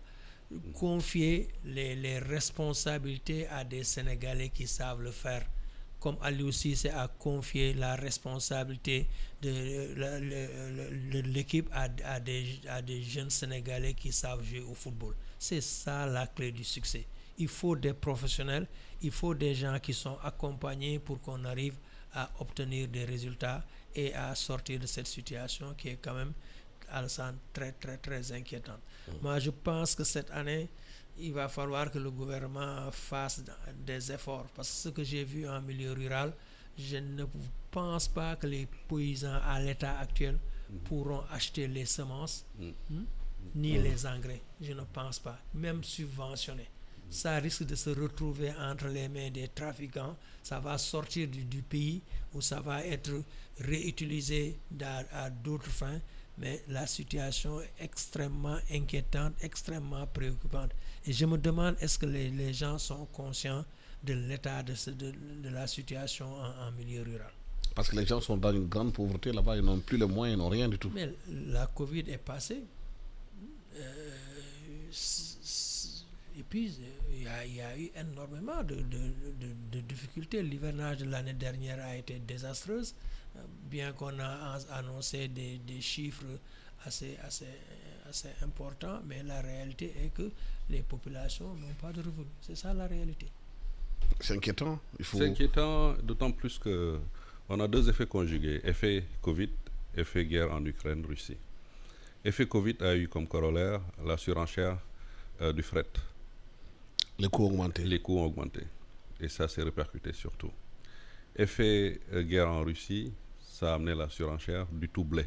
Confier les responsabilités à des Sénégalais qui savent le faire. Comme Aliou Cissé a confié la responsabilité de l'équipe à des jeunes Sénégalais qui savent jouer au football. C'est ça la clé du succès. Il faut des professionnels, il faut des gens qui sont accompagnés pour qu'on arrive à obtenir des résultats et à sortir de cette situation qui est quand même Alassane, très, très, très inquiétante. Moi, je pense que cette année, il va falloir que le gouvernement fasse des efforts. Parce que ce que j'ai vu en milieu rural, je ne pense pas que les paysans à l'état actuel pourront acheter les semences ni les engrais. Je ne pense pas. Même subventionnés. Ça risque de se retrouver entre les mains des trafiquants. Ça va sortir du pays ou ça va être réutilisé à d'autres fins. Mais la situation est extrêmement inquiétante, extrêmement préoccupante. Et je me demande, est-ce que les gens sont conscients de l'état de la situation en milieu rural? Parce que les gens sont dans une grande pauvreté là-bas, ils n'ont plus les moyens, ils n'ont rien du tout. Mais la Covid est passée. Et puis, il y a eu énormément de difficultés. L'hivernage de l'année dernière a été désastreuse, bien qu'on a annoncé des chiffres assez importants, mais la réalité est que les populations n'ont pas de revenus. C'est ça la réalité. C'est inquiétant. C'est inquiétant, d'autant plus qu'on a deux effets conjugués. Effet Covid, effet guerre en Ukraine, Russie. Effet Covid a eu comme corollaire la surenchère du fret. Les coûts ont augmenté. Et ça s'est répercuté sur tout. Effet guerre en Russie, ça a amené la surenchère du tout blé.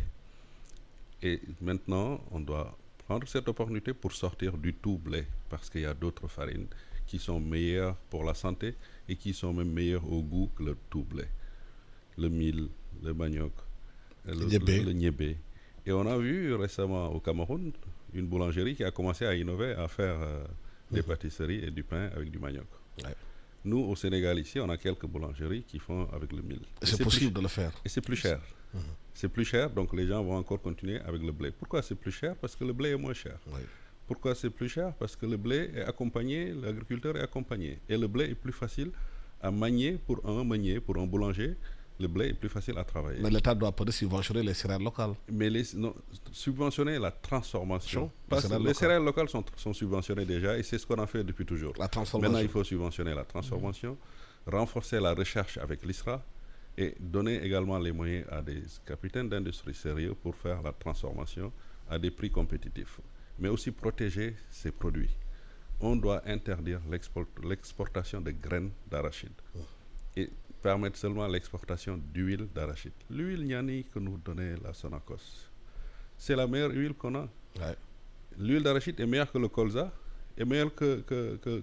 Et maintenant, on doit prendre cette opportunité pour sortir du tout blé, parce qu'il y a d'autres farines qui sont meilleures pour la santé et qui sont même meilleures au goût que le tout blé. Le mil, le manioc, le niébé. Et on a vu récemment au Cameroun une boulangerie qui a commencé à innover, à faire des pâtisseries et du pain avec du manioc. Ouais. Nous, au Sénégal, ici, on a quelques boulangeries qui font avec le mil. C'est possible de le faire. Et c'est plus cher. C'est plus cher, donc les gens vont encore continuer avec le blé. Pourquoi c'est plus cher? Parce que le blé est moins cher. Ouais. Pourquoi c'est plus cher? Parce que le blé est accompagné, l'agriculteur est accompagné. Et le blé est plus facile à manier pour un boulanger. Le blé est plus facile à travailler. Mais l'État doit peut-être subventionner les céréales locales. Mais subventionner la transformation. Parce que les céréales locales sont subventionnées déjà et c'est ce qu'on a fait depuis toujours. La transformation. Maintenant, il faut subventionner la transformation, renforcer la recherche avec l'ISRA et donner également les moyens à des capitaines d'industrie sérieux pour faire la transformation à des prix compétitifs. Mais aussi protéger ces produits. On doit interdire l'exportation de graines d'arachide. Et permettre seulement l'exportation d'huile d'arachide. L'huile Niani que nous donnait la Sonacos, c'est la meilleure huile qu'on a. Ouais. L'huile d'arachide est meilleure que le colza, est meilleure que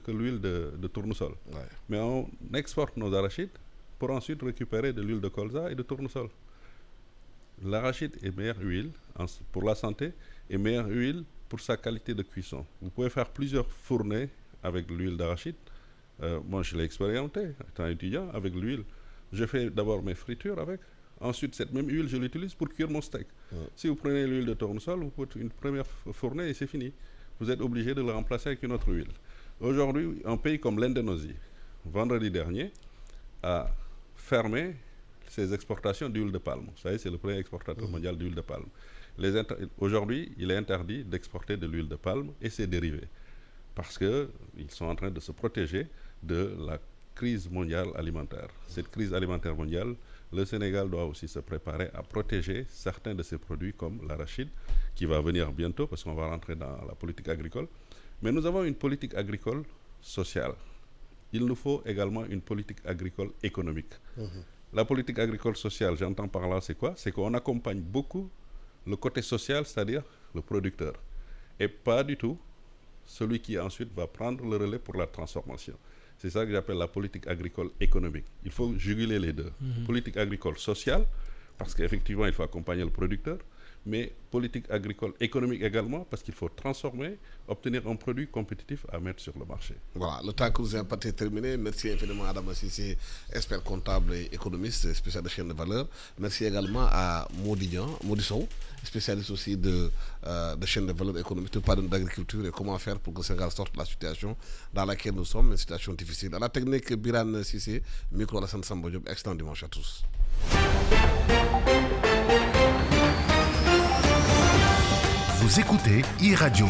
l'huile de tournesol. Ouais. Mais on exporte nos arachides pour ensuite récupérer de l'huile de colza et de tournesol. L'arachide est meilleure huile pour la santé et meilleure huile pour sa qualité de cuisson. Vous pouvez faire plusieurs fournées avec l'huile d'arachide. Moi, je l'ai expérimenté étant étudiant avec l'huile. Je fais d'abord mes fritures avec. Ensuite, cette même huile, je l'utilise pour cuire mon steak. Si vous prenez l'huile de tournesol, vous faites une première fournée et c'est fini. Vous êtes obligé de le remplacer avec une autre huile. Aujourd'hui, un pays comme l'Indonésie, vendredi dernier, a fermé ses exportations d'huile de palme. Vous savez, c'est le premier exportateur mondial d'huile de palme. Aujourd'hui, il est interdit d'exporter de l'huile de palme et ses dérivés. Parce qu'ils sont en train de se protéger de la crise mondiale alimentaire. Cette crise alimentaire mondiale, le Sénégal doit aussi se préparer à protéger certains de ses produits comme l'arachide, qui va venir bientôt parce qu'on va rentrer dans la politique agricole. Mais nous avons une politique agricole sociale. Il nous faut également une politique agricole économique. La politique agricole sociale, j'entends par là, c'est quoi? C'est qu'on accompagne beaucoup le côté social, c'est-à-dire le producteur. Et pas du tout celui qui ensuite va prendre le relais pour la transformation. C'est ça que j'appelle la politique agricole économique. Il faut juguler les deux. Politique agricole sociale, parce qu'effectivement, il faut accompagner le producteur, mais politique agricole économique également, parce qu'il faut transformer, obtenir un produit compétitif à mettre sur le marché. Voilà, le temps que nous avons pas terminé. Merci infiniment à Adama Cissé, expert comptable et économiste, spécialiste de chaîne de valeur. Merci également à Mody Sow, spécialiste aussi de chaîne de valeur économique, de parler d'agriculture et comment faire pour que le Sénégal sorte de la situation dans laquelle nous sommes, une situation difficile. À la technique, Biran Cissé, micro Alassane Samba Diop. Excellent dimanche à tous. Vous écoutez e-Radio